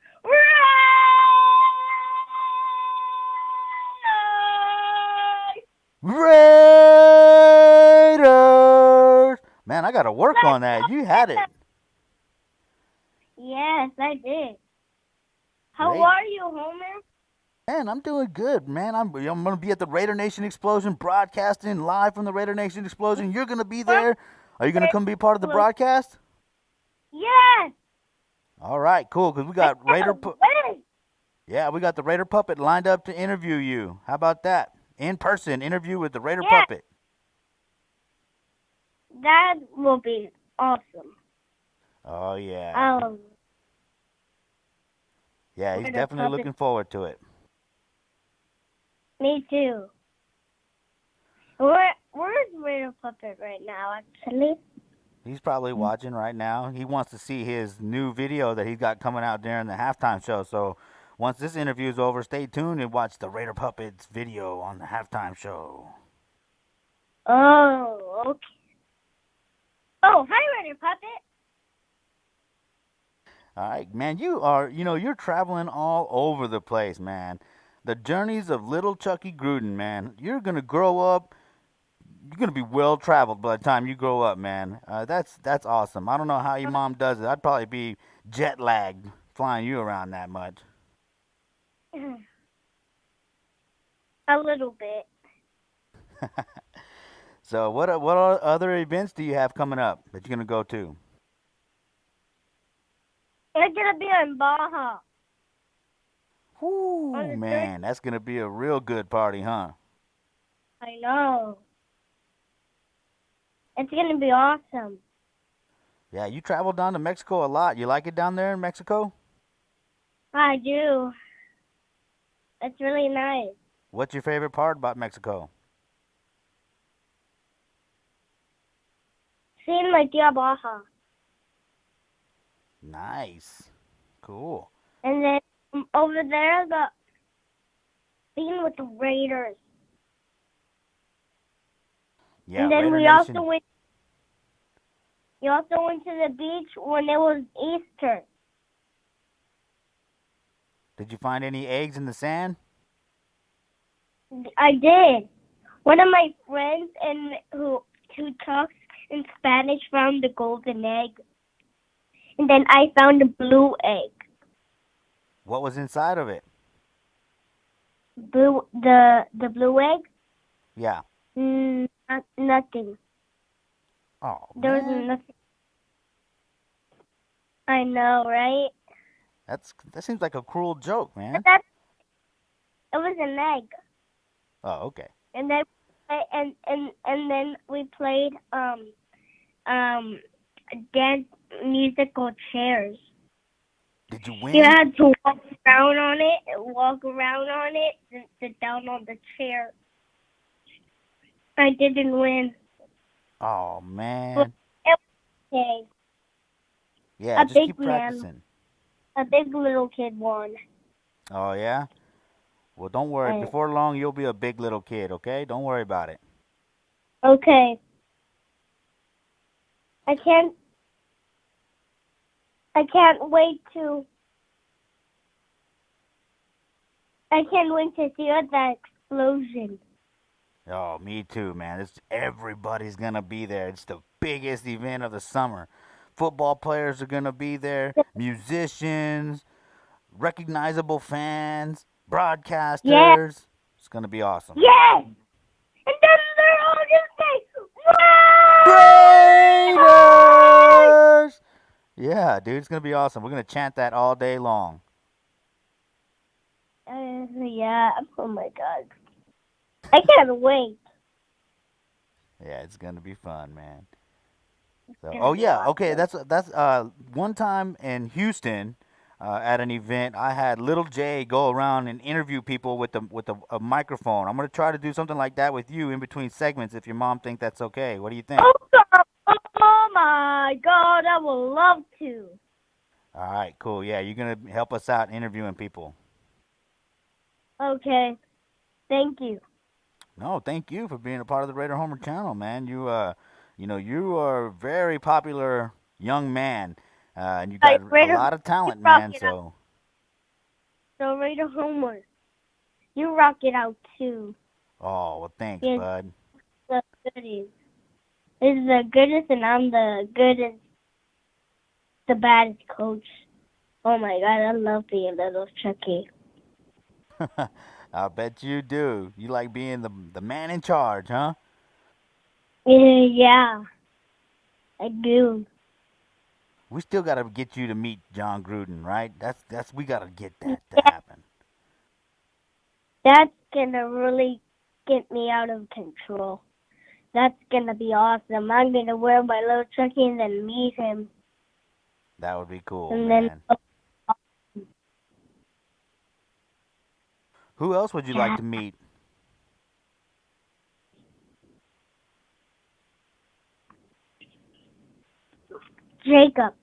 Raiders! Man, I got to work on that. You had it. Yes, I did. How Great. are you, Homer? Man, I'm doing good, man. I'm going to be at the Raider Nation Explosion broadcasting live from the Raider Nation Explosion. You're going to be there. Are you going to come be part of the broadcast? Yes. All right, cool, because we got Wait. we got the Raider Puppet lined up to interview you. How about that? In person interview with the Raider Yes. Puppet. That will be awesome. Oh, yeah. Yeah, he's Raider definitely Puppet. looking forward to it. Me too. Where's Raider Puppet right now, actually? He's probably watching right now. He wants to see his new video that he's got coming out during the halftime show. So once this interview is over, stay tuned and watch the Raider Puppet's video on the halftime show. Oh, okay. Oh, hi, Raider Puppet. All right, man, you're traveling all over the place, man. The journeys of little Chuckie Gruden, man. You're going to grow up. You're going to be well traveled by the time you grow up, man. That's awesome. I don't know how your mom does it. I'd probably be jet lagged flying you around that much. A little bit. So what other events do you have coming up that you're going to go to? I'm gonna be in Baja. Ooh, man, that's going to be a real good party, huh? I know. It's gonna be awesome. Yeah, you travel down to Mexico a lot. You like it down there in Mexico? I do. It's really nice. What's your favorite part about Mexico? Seeing my Tia Baja. Nice. Cool. And then over there, being with the Raiders. Yeah, and then Raider we Nation. also went to the beach when it was Easter. Did you find any eggs in the sand? I did. One of my friends who talks in Spanish found the golden egg. And then I found a blue egg. What was inside of it? The blue egg? Yeah. Nothing. Oh, There was man. nothing. I know, right? That seems like a cruel joke, man. It was an egg. Oh, okay. And then and then we played dance musical chairs. Did you win? You had to walk around on it, and sit down on the chair. I didn't win. Oh, man. But it was okay. Yeah, just keep man. practicing. A big little kid won. Oh, yeah? Well, don't worry. Before long, you'll be a big little kid, okay? Don't worry about it. Okay. I can't wait to see that explosion. Oh, me too, man. Everybody's going to be there. It's the biggest event of the summer. Football players are going to be there, musicians, recognizable fans, broadcasters. Yeah. It's going to be awesome. Yes! And then they're all just Raiders! Yeah, dude, it's gonna be awesome. We're gonna chant that all day long. Yeah. Oh my God. I can't wait. Yeah, it's gonna be fun, man. So, It's oh gonna be yeah, okay. awesome. That's one time in Houston, at an event, I had Little J go around and interview people with a microphone. I'm gonna try to do something like that with you in between segments if your mom think that's okay. What do you think? Oh, God. Oh my God. I would love to. All right, cool. Yeah, you're gonna help us out interviewing people. Okay. Thank you. No, thank you for being a part of the Raider Homer channel, man. You are a very popular young man, and you got a Raider, lot of you talent, rock man. it out. So, So Raider Homer, you rock it out too. oh well, thanks, Yes, bud. the goodies. This is the goodest, and I'm the goodest, the baddest coach. Oh my God, I love being little Chuckie. I bet you do. You like being the man in charge, huh? Yeah, I do. We still gotta get you to meet John Gruden, right? That's we gotta get that to Yeah, happen. that's gonna really get me out of control. That's gonna be awesome. I'm gonna wear my little Chuckie and then meet him, That would be cool, and then man. Who else would you like yeah, to meet? Jacob,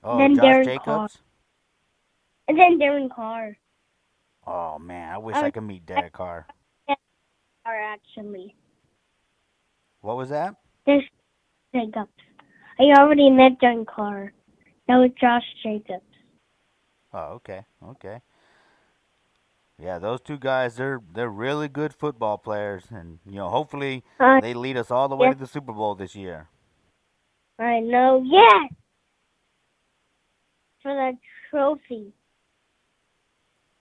Oh, then Josh Darren Carr, Jacobs. and then Darren Carr. Oh man, I wish I I could meet Derek Carr. Carr actually. What was that? There's Jacobs. I already met Darren Carr. That was Josh Jacobs. Oh, okay, okay. Yeah, those two guys, they're really good football players, and hopefully Uh, they lead us all the way yes, to the Super Bowl this year. I know. Yes, for the trophy.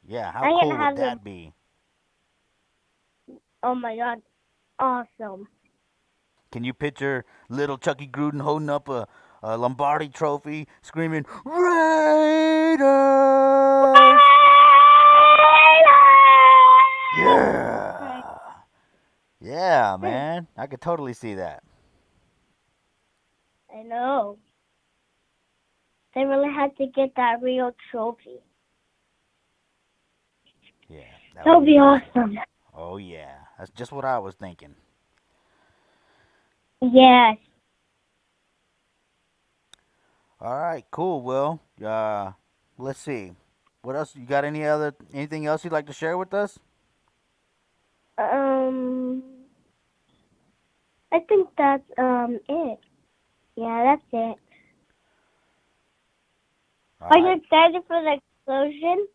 Yeah, how I'm cool gonna would have that be? Oh my God, awesome. Can you picture little Chucky Gruden holding up a Lombardi trophy, screaming Raiders? Yeah, yeah, man, I could totally see that. I know. They really had to get that real trophy. Yeah, that That'll would be be awesome. awesome. Oh yeah, that's just what I was thinking. Yes. All right, cool. Well, let's see. What else? You got anything else you'd like to share with us? I think that's it. Yeah, that's it. All Are you right, excited for the explosion?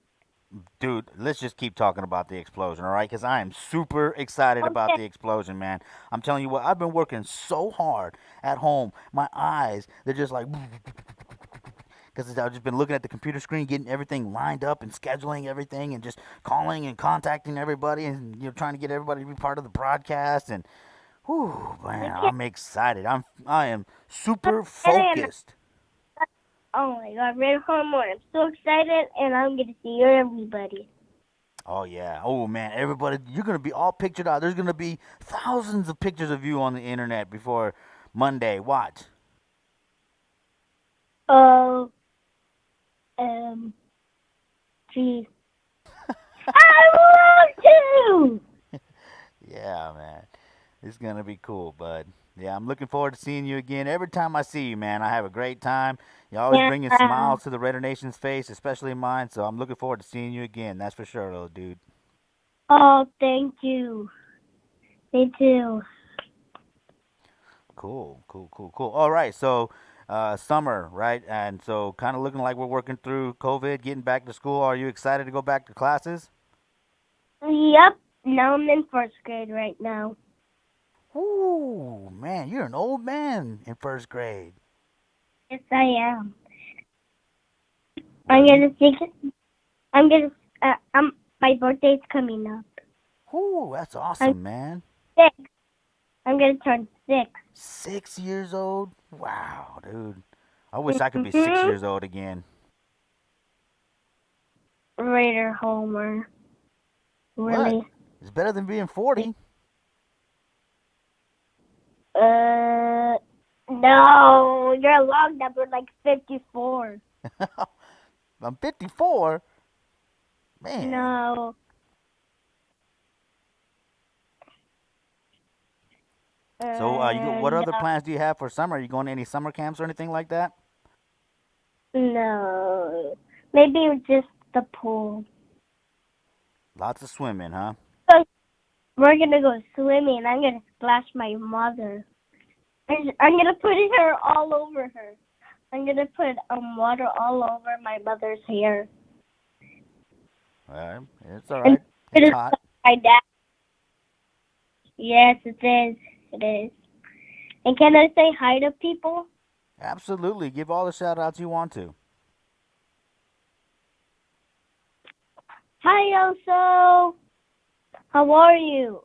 dude. Let's just keep talking about the explosion, all right? Because I am super excited about Okay. the explosion, man. I'm telling you what. I've been working so hard at home. My eyes, they're just like. Because I've just been looking at the computer screen, getting everything lined up and scheduling everything, and just calling and contacting everybody, and trying to get everybody to be part of the broadcast. And whew, man, Okay. I'm excited. I am super And focused. oh my God, Red Hormone! I'm so excited, and I'm gonna see everybody. Oh yeah. Oh man, everybody, you're gonna be all pictured out. There's gonna be thousands of pictures of you on the internet before Monday. Watch. Oh, gee, I want to. Yeah, man. It's gonna be cool, bud. Yeah, I'm looking forward to seeing you again. Every time I see you, man, I have a great time. You're always Yeah. bringing smiles to the Raider Nation's face, especially mine. So I'm looking forward to seeing you again. That's for sure, little dude. Oh, thank you. Me too. Cool, cool, cool, cool. All right, so summer, right? And so kind of looking like we're working through COVID, getting back to school. Are you excited to go back to classes? Yep. Now I'm in first grade right now. Ooh, man, you're an old man in first grade. Yes, I am. Well, I'm gonna think. I'm gonna. My birthday's coming up. Whoo, that's awesome, man. 6. I'm going to turn 6. 6 years old? Wow, dude. I wish I could be 6 years old again. Raider Homer. Really? What? It's better than being 40. No. You're a long number like 54. I'm 54? Man. No. So, what other plans do you have for summer? Are you going to any summer camps or anything like that? No. Maybe just the pool. Lots of swimming, huh? We're going to go swimming. I'm going to splash my mother. I'm going to put her all over her. I'm going to put water all over my mother's hair. It's all right. It's hot. My dad. Yes, it is. It is. And can I say hi to people? Absolutely. Give all the shout-outs you want to. Hi, Elso. How are you?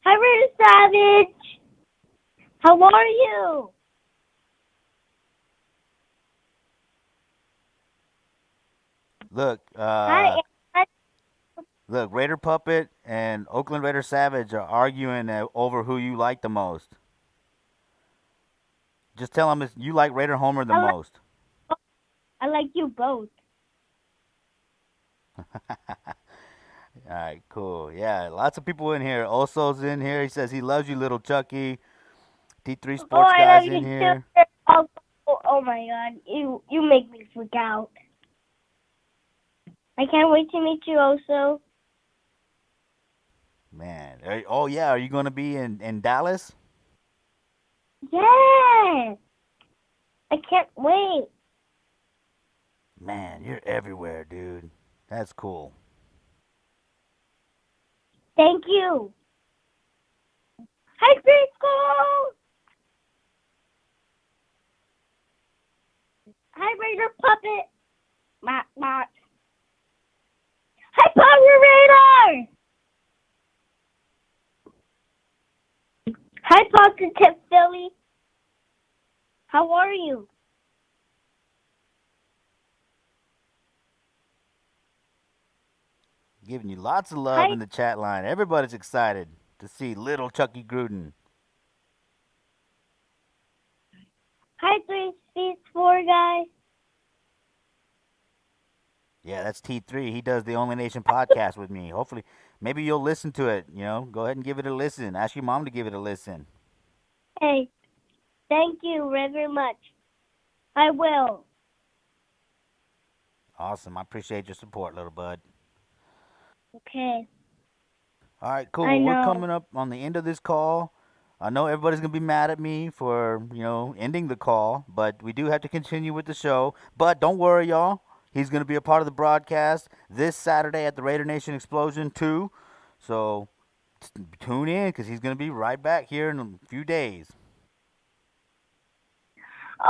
Hi, Rita Savage. How are you? Look, Hi. look, Raider Puppet and Oakland Raider Savage are arguing over who you like the most. Just tell them you like Raider Homer the most. I like you both. All right, cool. Yeah, lots of people in here. Oso's in here. He says he loves you, little Chuckie. T3 Sports Guys in here. Oh my God, you make me freak out. I can't wait to meet you, Oso. Man, oh yeah, are you going to be in Dallas? Yes. I can't wait. Man, you're everywhere, dude. That's cool. Thank you. Hi, preschool. Hi, Raider Puppet. Mark. Hi, Power Raider. Hi, Positive Philly. How are you? Giving you lots of love in the chat line. Everybody's excited to see little Chuckie Gruden. Hi, 3 Speed 4 guys. Yeah, that's T3. He does the Only Nation podcast with me. Hopefully, maybe you'll listen to it. Go ahead and give it a listen. Ask your mom to give it a listen. Hey, thank you very much. I will. Awesome. I appreciate your support, little bud. Okay. All right, cool. We're coming up on the end of this call. I know everybody's going to be mad at me for, ending the call, but we do have to continue with the show. But don't worry, y'all. He's going to be a part of the broadcast this Saturday at the Raider Nation Explosion 2. So tune in because he's going to be right back here in a few days.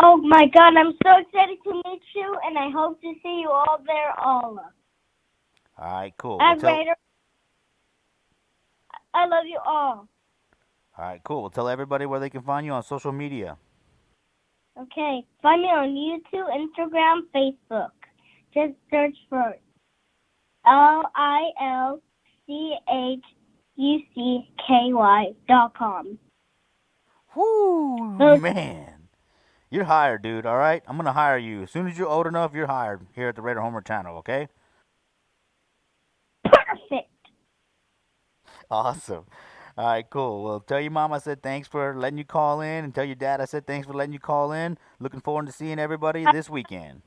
Oh, my God. I'm so excited to meet you, and I hope to see you all there, all. All right, cool. Raider, I love you all. All right, cool. We'll tell everybody where they can find you on social media. Okay. Find me on YouTube, Instagram, Facebook. Just search for LILCHUCKY.com. Whoo, man. You're hired, dude, all right? I'm going to hire you. As soon as you're old enough, you're hired here at the Raider Homer channel, okay? Perfect. Awesome. All right, cool. Well, tell your mom I said thanks for letting you call in, and tell your dad I said thanks for letting you call in. Looking forward to seeing everybody this weekend.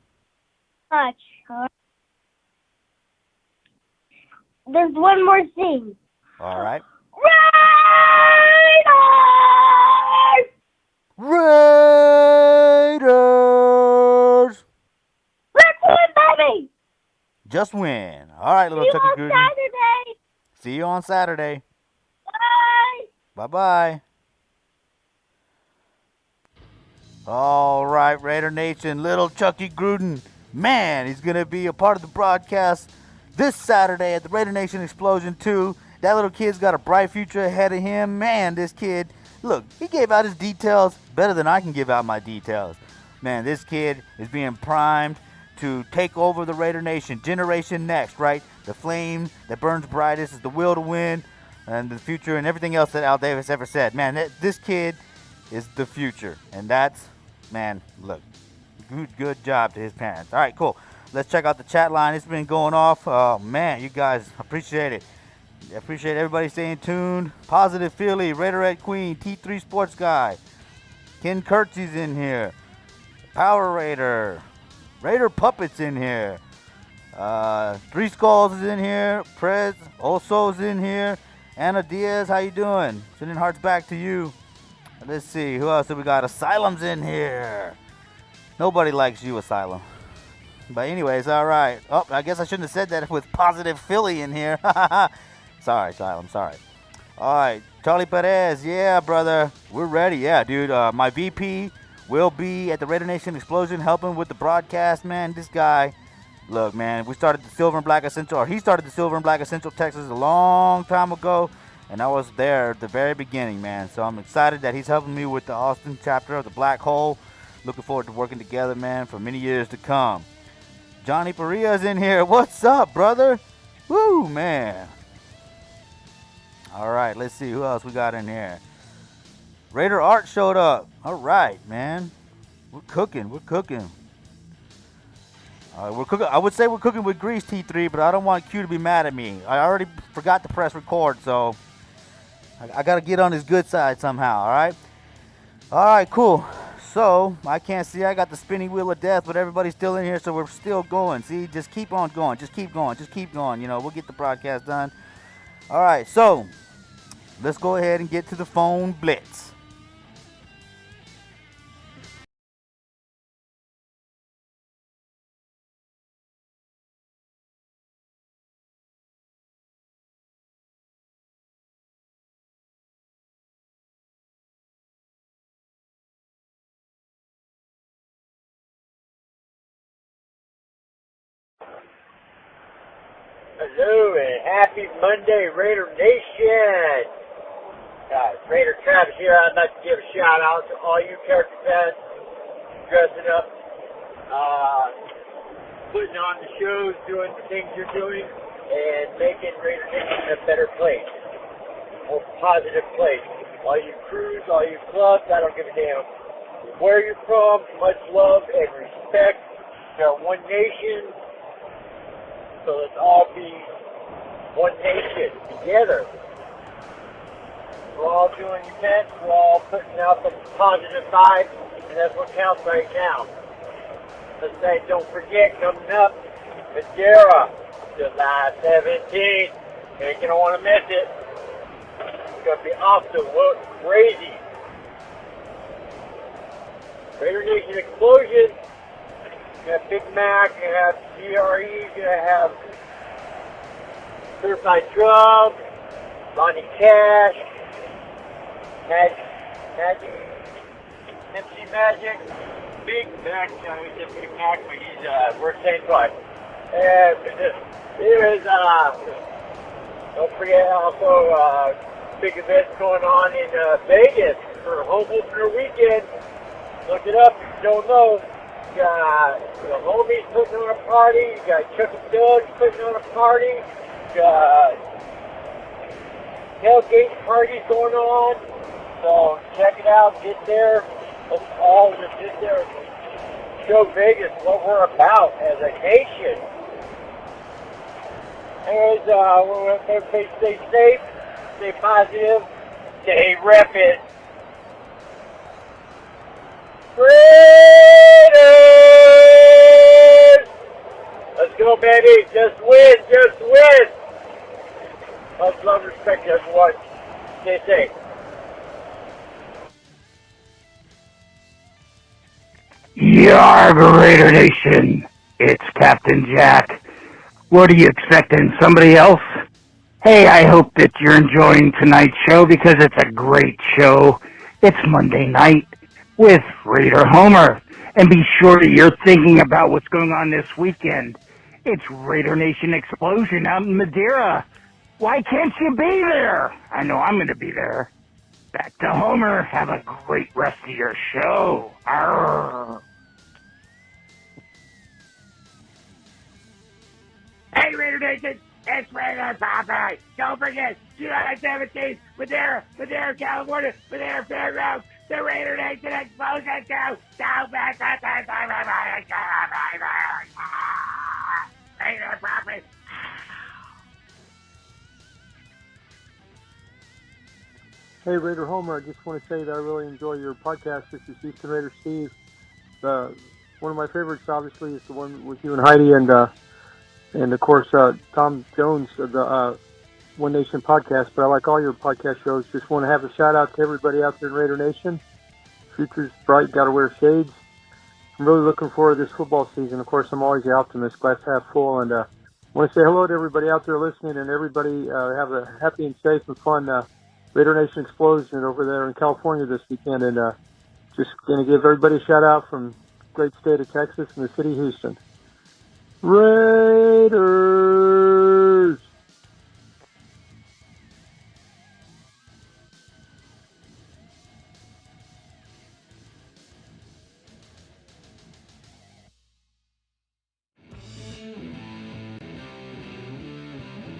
Much. There's one more thing. All right. Raiders! Let's win, baby! Just win. All right, little Chuckie Gruden. Saturday. See you on Saturday. Bye. Bye-bye. All right, Raider Nation, little Chuckie Gruden. Man, he's going to be a part of the broadcast this Saturday at the Raider Nation Explosion 2. That little kid's got a bright future ahead of him. Man, this kid, look, he gave out his details better than I can give out my details. Man, this kid is being primed to take over the Raider Nation. Generation Next, right? The flame that burns brightest is the will to win and the future and everything else that Al Davis ever said. Man, this kid is the future. And that's, man, look, good job to his parents. All right, cool. Let's check out the chat line. It's been going off. Oh, man, you guys appreciate it. I appreciate everybody staying tuned. Positive Philly, Raiderette Queen, T3 Sports Guy. Ken Kurtzy's in here. Power Raider. Raider Puppets in here. Three Skulls is in here. Prez Oso's in here. Anna Diaz, how you doing? Sending hearts back to you. Let's see, who else do we got? Asylum's in here. Nobody likes you, Asylum. But anyways, all right. Oh, I guess I shouldn't have said that with Positive Philly in here. Sorry, Asylum, sorry. All right, Charlie Perez, yeah, brother. We're ready, yeah, dude. My VP will be at the Raider Nation Explosion helping with the broadcast, man. This guy, look, man, we started the Silver and Black Essential, or he started the Silver and Black Essential Texas a long time ago, and I was there at the very beginning, man. So I'm excited that he's helping me with the Austin chapter of the Black Hole. Looking forward to working together, man, for many years to come. Johnny Paria's in here. What's up, brother? Woo, man. All right, let's see who else we got in here. Raider Art showed up. All right, man. We're cooking. We're cooking. We're cooking. I would say we're cooking with grease, T3, but I don't want Q to be mad at me. I already forgot to press record, so I got to get on his good side somehow, all right? All right, cool. So, I can't see. I got the spinning wheel of death, but everybody's still in here, so we're still going. See, just keep on going. Just keep going. Just keep going. You know, we'll get the broadcast done. All right, so let's go ahead and get to the phone blitz. Hello and happy Monday, Raider Nation. Raider Travis here. I'd like to give a shout out to all you character fans dressing up, putting on the shows, doing the things you're doing, and making Raider Nation a better place, a more positive place. All you crews, all you clubs, I don't give a damn where you're from. Much love and respect. We are one nation. So let's all be one nation together. We're all doing events, we're all putting out some positive vibes, and that's what counts right now. Let's say, don't forget, coming up, Madeira, July 17th. You ain't gonna want to miss it. It's gonna be off the hook crazy. Raider Nation Explosion. You have Big Mac, you have CRE, you have Certified Drugs, Lonnie Cash, Magic, MC Magic, Big Mac, I said Big Mac, but he's, we're saying twice. And there is, don't forget also, big events going on in Vegas for home opener weekend. Look it up if you don't know. You got the homies putting on a party. You got Chuckie Doug's putting on a party. You got tailgate parties going on. So check it out. Get there. Let's all just get there and show Vegas what we're about as a nation. Anyways, we want everybody to stay safe, stay positive, stay reppin'. Raiders! Let's go, baby. Just win. Just win. Much love and respect, everyone. Stay safe. Yarg, Raider Nation. It's Captain Jack. What are you expecting? Somebody else? Hey, I hope that you're enjoying tonight's show because it's a great show. It's Monday night with Raider Homer. And be sure that you're thinking about what's going on this weekend It's Raider Nation Explosion out in Madeira. Why can't you be there? I know I'm going to be there. Back to Homer. Have a great rest of your show. Arr. Hey, Raider Nation. It's Raider Popeye. Don't forget, July 17th, Madeira, California, Madeira Fairgrounds, the Raider Nation Explosion Show. Don't back up. Raider Popeye. Hey, Raider Homer, I just want to say that I really enjoy your podcast. This is Houston Raider Steve. One of my favorites, obviously, is the one with you and Heidi, and of course, Tom Jones of the One Nation podcast. But I like all your podcast shows. Just want to have a shout-out to everybody out there in Raider Nation. Future's bright, got to wear shades. I'm really looking forward to this football season. Of course, I'm always the optimist, glass half full, and I want to say hello to everybody out there listening, and everybody have a happy and safe and fun Raider Nation Explosion over there in California this weekend, and just going to give everybody a shout out from the great state of Texas and the city of Houston. Raiders!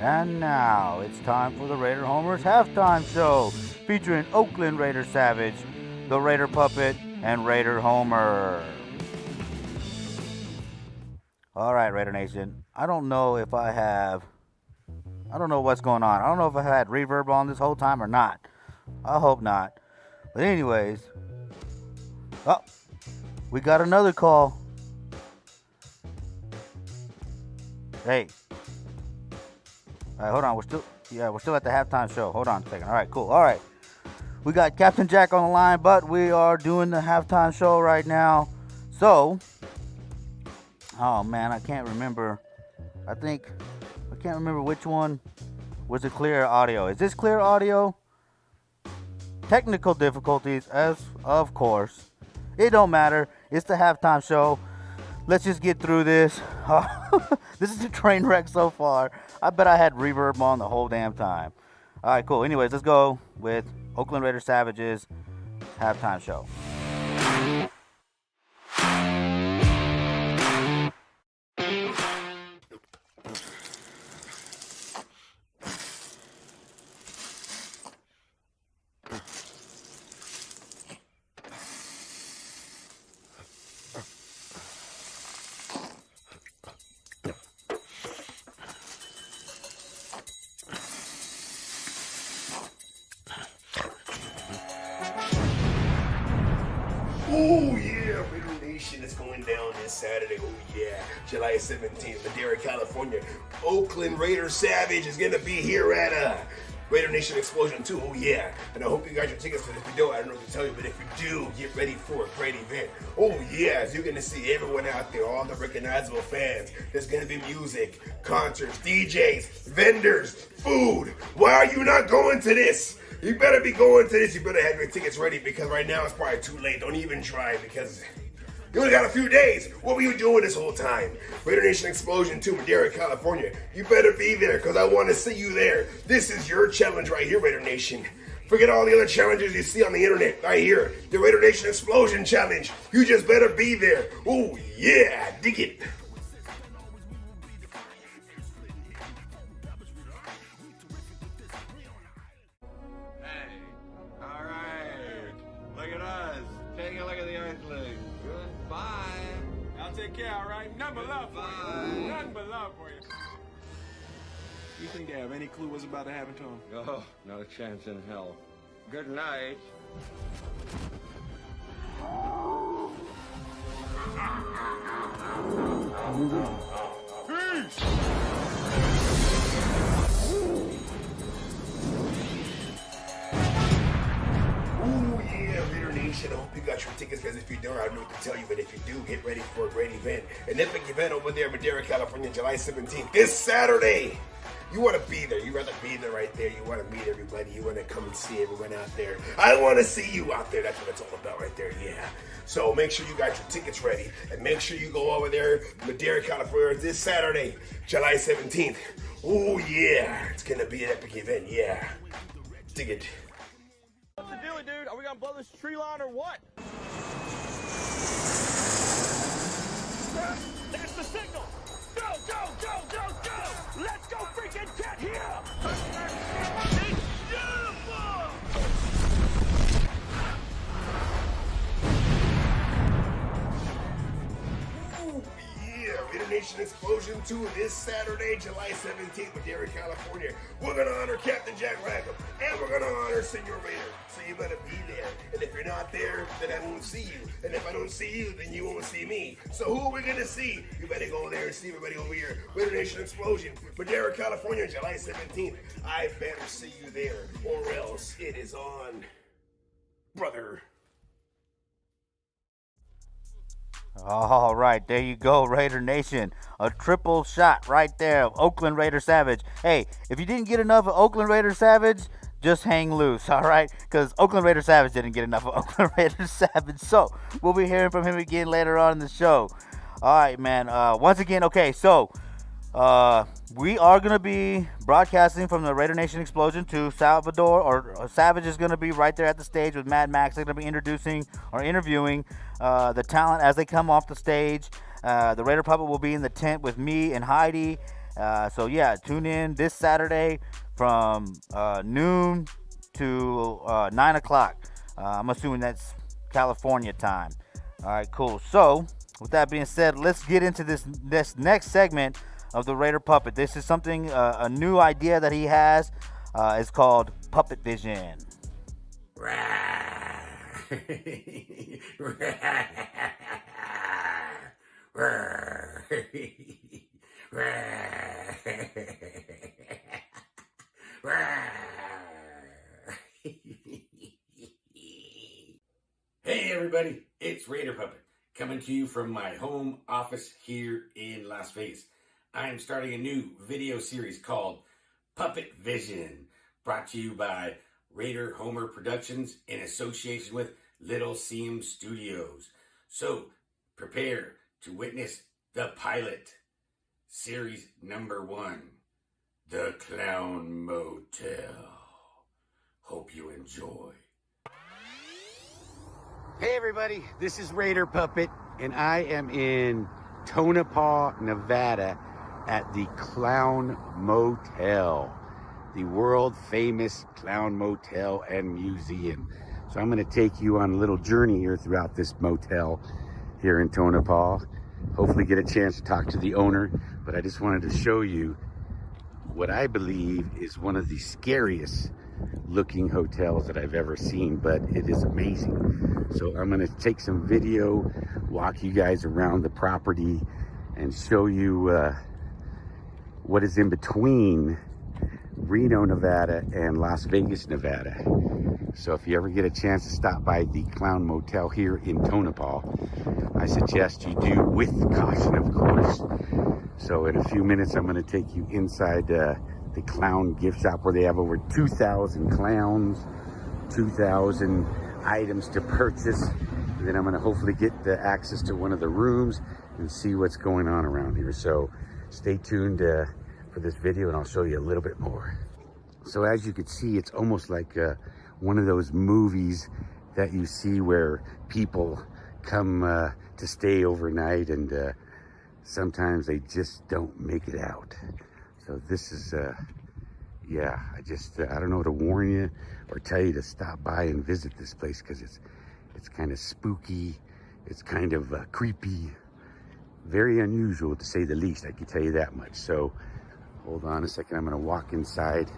And now it's time for the Raider Homers halftime show, featuring Oakland Raider Savage, the Raider Puppet, and Raider Homer. All right, Raider Nation. I don't know what's going on. I don't know if I had reverb on this whole time or not. I hope not. But anyways, we got another call. Hey. All right, hold on. We're still at the halftime show. Hold on a second. All right, cool. All right. We got Captain Jack on the line, but we are doing the halftime show right now. So, oh man, I can't remember. I can't remember which one was the clear audio. Is this clear audio? Technical difficulties, as of course. It don't matter. It's the halftime show. Let's just get through this. This is a train wreck so far. I bet I had reverb on the whole damn time. All right, cool. Anyways, let's go with Oakland Raider Savages halftime show. Oh yeah, Raider Nation is going down this Saturday. Oh yeah, July 17th, Madeira, California. Oakland Raider Savage is gonna be here at Raider Nation Explosion 2. Oh yeah, and I hope you got your tickets for this. If you don't, I don't know what to tell you, but if you do, get ready for a great event. Oh yes, you're gonna see everyone out there, all the recognizable fans. There's gonna be music, concerts, DJs, vendors, food. Why are you not going to this? You better be going to this. You better have your tickets ready, because right now it's probably too late. Don't even try, because you only got a few days. What were you doing this whole time? Raider Nation Explosion 2, Madeira, California. You better be there, because I want to see you there. This is your challenge right here, Raider Nation. Forget all the other challenges you see on the internet. Right here, the Raider Nation Explosion Challenge. You just better be there. Oh yeah, dig it. You think they have any clue what's about to happen to him? Oh, not a chance in hell. Good night. Peace! Oh yeah, Raider Nation. I hope you got your tickets, because if you don't, I don't know what to tell you. But if you do, get ready for a great event. An epic event over there in Madeira, California, July 17th. This Saturday. You want to be there. You rather be there right there. You want to meet everybody. You want to come and see everyone out there. I want to see you out there. That's what it's all about right there. Yeah. So make sure you got your tickets ready. And make sure you go over there to Madera, California this Saturday, July 17th. Oh, yeah. It's going to be an epic event. Yeah. Dig it. What's the deal, dude? Are we going to blow this tree line or what? There's the signal. Go, go, go, go, go. Let's go freaking get here. It's beautiful. Ooh, yeah. Raider Nation Explosion 2 this Saturday, July 17th, Madera, California. We're going to honor Captain Jack Rackham, and we're going to honor Senor Raider. So you better be there. And if you're not there, then I won't see you. And if I don't see you, then you won't see me. So who are we going to see? You better go there and see everybody over here. Raider Nation Explosion, Madera, California, July 17th. I better see you there, or else it is on, brother. All right, there you go, Raider Nation. A triple shot right there of Oakland Raider Savage. Hey, if you didn't get enough of Oakland Raider Savage, just hang loose, all right? Because Oakland Raider Savage didn't get enough of Oakland Raider Savage. So we'll be hearing from him again later on in the show. All right, man. Once again, okay, so we are going to be broadcasting from the Raider Nation Explosion to Salvador, or Savage is going to be right there at the stage with Mad Max. They're going to be introducing or interviewing the talent as they come off the stage. The Raider Puppet will be in the tent with me and Heidi. So, yeah, tune in this Saturday from noon to 9 o'clock. I'm assuming that's California time. All right, cool. So, with that being said, let's get into this next segment of the Raider Puppet. This is something, a new idea that he has. It's called Puppet Vision. Hey everybody, it's Raider Puppet, coming to you from my home office here in Las Vegas. I am starting a new video series called Puppet Vision, brought to you by Raider Homer Productions in association with Little Seam Studios. So, prepare to witness the pilot, series number 1, The Clown Motel. Hope you enjoy. Hey everybody, this is Raider Puppet, and I am in Tonopah, Nevada at the Clown Motel, the world famous Clown Motel and Museum. So I'm going to take you on a little journey here throughout this motel here in Tonopah. Hopefully get a chance to talk to the owner, but I just wanted to show you what I believe is one of the scariest looking hotels that I've ever seen, but it is amazing. So I'm going to take some video, walk you guys around the property, and show you what is in between Reno, Nevada and Las Vegas, Nevada. So if you ever get a chance to stop by the Clown Motel here in Tonopah, I suggest you do with caution, of course. So in a few minutes, I'm going to take you inside the Clown gift shop, where they have over 2,000 clowns, 2,000 items to purchase. And then I'm going to hopefully get the access to one of the rooms and see what's going on around here. So stay tuned for this video, and I'll show you a little bit more. So as you can see, it's almost like one of those movies that you see where people come to stay overnight, and sometimes they just don't make it out. So this is, yeah, I don't know to warn you or tell you to stop by and visit this place, because it's kind of spooky, it's kind of creepy, very unusual to say the least, I can tell you that much. So hold on a second, I'm gonna walk inside,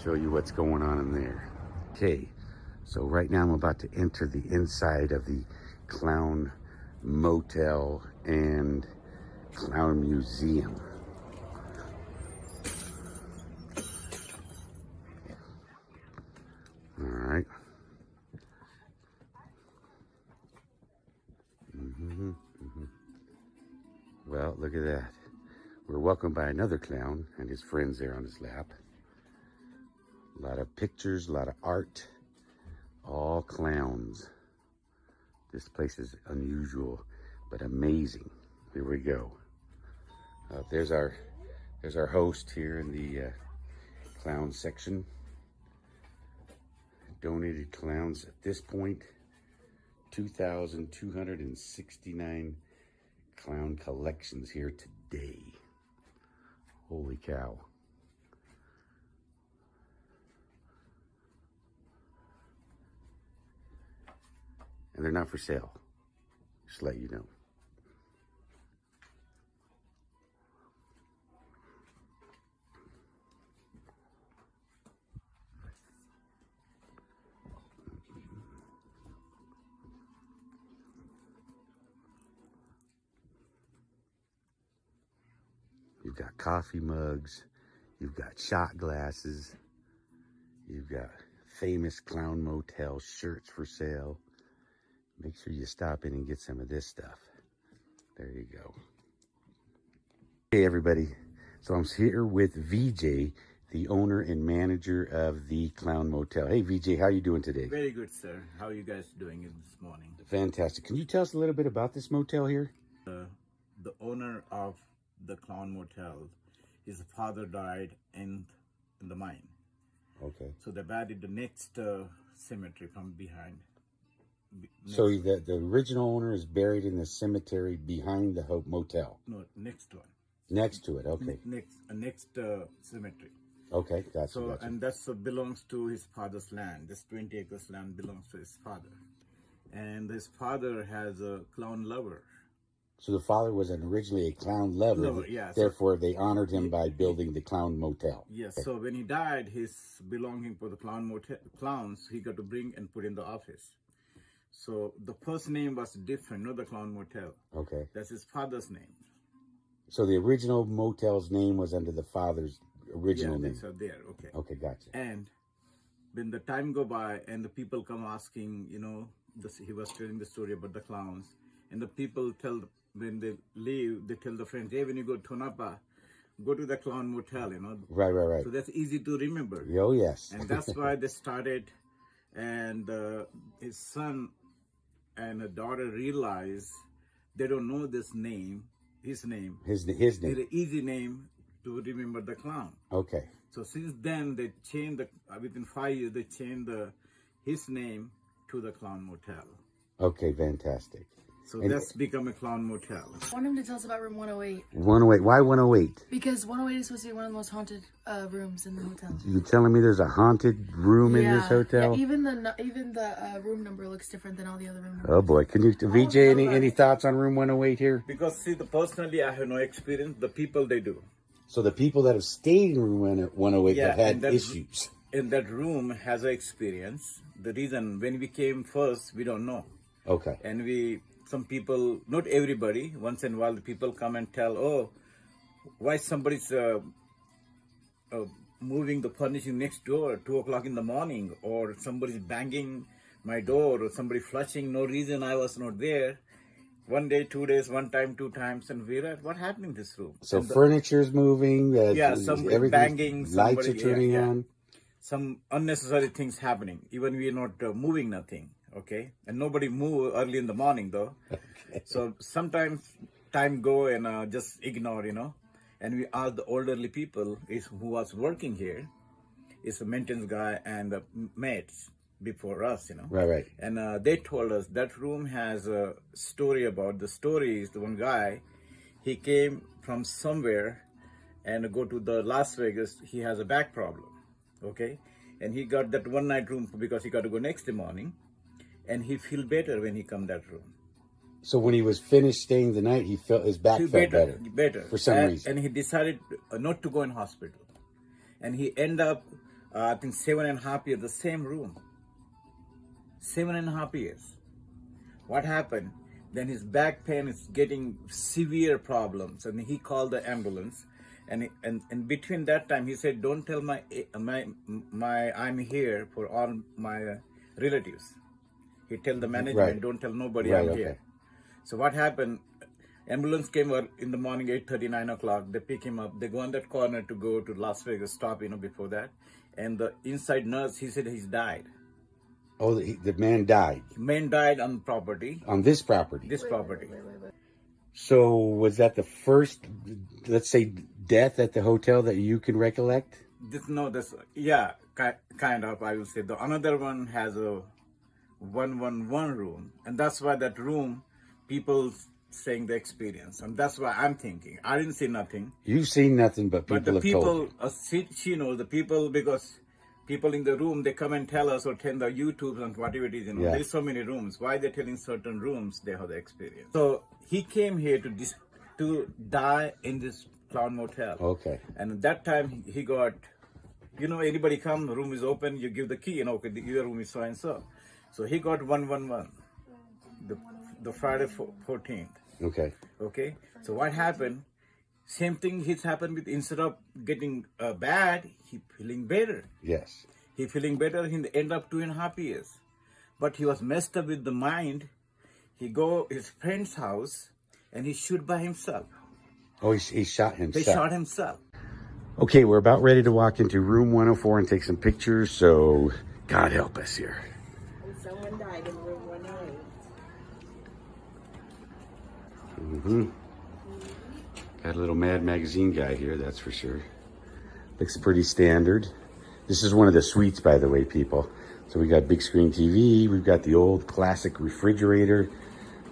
show you what's going on in there. Okay, so right now I'm about to enter the inside of the Clown Motel and Clown Museum. All right. Well, look at that. We're welcomed by another clown and his friends there on his lap. A lot of pictures, a lot of art, all clowns. This place is unusual, but amazing. Here we go. There's our host here in the clown section. Donated clowns at this point, 2,269 clown collections here today. Holy cow. And they're not for sale. Just to let you know. You've got coffee mugs, you've got shot glasses, you've got famous Clown Motel shirts for sale. Make sure you stop in and get some of this stuff. There you go. Hey everybody, so I'm here with VJ, the owner and manager of the Clown Motel. Hey VJ, how are you doing today? Very good, sir. How are you guys doing this morning? Fantastic. Can you tell us a little bit about this motel here? The owner of the Clown Motel, his father died in the mine. Okay. So they added the next cemetery from behind. So the original owner is buried in the cemetery behind the motel? No, next one. Next to it, okay. Next cemetery. Okay, gotcha. So, gotcha. and that belongs to his father's land. This 20 acres land belongs to his father. And his father has a clown lover. So the father was originally a clown lover, yeah, therefore they honored him by building the Clown Motel. Yes, Okay. so when he died, his belonging for the clowns, he got to bring and put in the office. So the first name was different, not the Clown Motel. Okay. That's his father's name. So the original motel's name was under the father's original name? Yeah, there, okay. Okay, gotcha. And when the time go by and the people come asking, you know, he was telling the story about the clowns, and the people when they leave, they tell the friends, hey, when you go to Tonapa, go to the Clown Motel, you know. Right. So that's easy to remember. Oh, yes. And that's why they started, and his son and a daughter realized they don't know this name, his name. His name. It's an easy name to remember the clown. Okay. So since then, they changed within 5 years, they changed his name to the Clown Motel. Okay, fantastic. So that's become a Clown Motel. I want him to tell us about room 108. 108. Why 108? Because 108 is supposed to be one of the most haunted rooms in the hotel. You telling me there's a haunted room in this hotel? Yeah, even the room number looks different than all the other room numbers. Oh boy, can you, VJ, any thoughts on room 108 here? Because see, personally, I have no experience. The people, they do. So the people that have stayed in room 108 have had issues. In that room has an experience. The reason, when we came first, we don't know. Okay. And some people, not everybody, once in a while the people come and tell, oh, why somebody's moving the furnishing next door at 2 o'clock in the morning, or somebody's banging my door, or somebody flushing, no reason I was not there. 1 day, 2 days, 1 time, 2 times, and we're at, what happened in this room? So furniture's moving, somebody banging, lights are turning on. Some unnecessary things happening, even we are not moving nothing. Okay, and nobody move early in the morning though. Okay. So sometimes time go and just ignore, you know. And we ask the elderly people who was working here, is a maintenance guy and the mates before us, you know. Right. And they told us that room has a story about. The story is the one guy, he came from somewhere and go to the Las Vegas. He has a back problem, okay, and he got that one night room because he got to go next morning. And he feel better when he come that room. So when he was finished staying the night, he felt his back felt better. For some reason. And he decided not to go in hospital. And he ended up, I think 7.5 years, the same room. 7.5 years. What happened? Then his back pain is getting severe problems. And he called the ambulance. And between that time, he said, don't tell my I'm here for all my relatives. He tell the management, don't tell nobody I'm here. So what happened, Ambulance came in the morning, 8:30, 9 o'clock. They pick him up. They go on that corner to go to Las Vegas, stop, before that. And the inside nurse, he said he's died. Oh, the man died. Man died on property. On this property? This property. So was that the first, let's say, death at the hotel that you can recollect? Kind of, I will say. The another one has a 111 room. And that's why that room, people saying the experience. And that's why I'm thinking. I didn't see nothing. You've seen nothing, but people But the have told people, she knows, the people, because people in the room, they come and tell us or tell the YouTube and whatever it is, Yeah. There's so many rooms. Why they're telling certain rooms they have the experience. So he came here to die in this Clown Motel. Okay. And at that time he got, anybody come, the room is open, you give the key, okay, your room is so and so. So he got 111, the Friday 14th. Okay. Okay. So what happened? Same thing has happened with, instead of getting bad, he feeling better. Yes. He feeling better in the end of 2.5 years. But he was messed up with the mind. He go his friend's house and he shoot by himself. Oh, he shot himself. They shot himself. Okay, we're about ready to walk into room 104 and take some pictures, so God help us here. Someone died in room 108. Mm-hmm. Got a little Mad Magazine guy here, that's for sure. Looks pretty standard. This is one of the suites, by the way, people. So we got big screen TV. We've got the old classic refrigerator.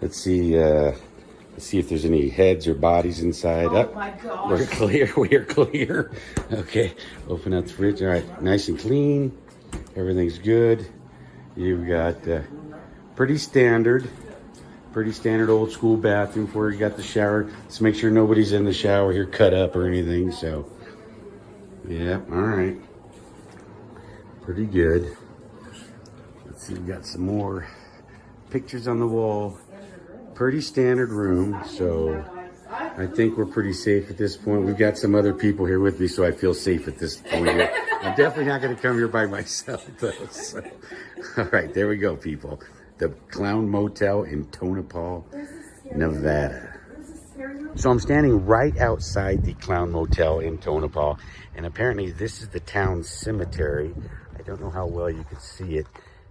Let's see if there's any heads or bodies inside. Oh my gosh. We're clear. We're clear. Okay, open up the fridge. All right, nice and clean. Everything's good. You've got pretty standard old school bathroom where you got the shower. Let's make sure nobody's in the shower here cut up or anything. So, yeah, all right. Pretty good. Let's see, we got some more pictures on the wall. Pretty standard room, so I think we're pretty safe at this point. We've got some other people here with me, so I feel safe at this point. I'm definitely not going to come here by myself, though. So. All right, there we go, people. The Clown Motel in Tonopah, Nevada. So I'm standing right outside the Clown Motel in Tonopah, and apparently this is the town cemetery. I don't know how well you can see it.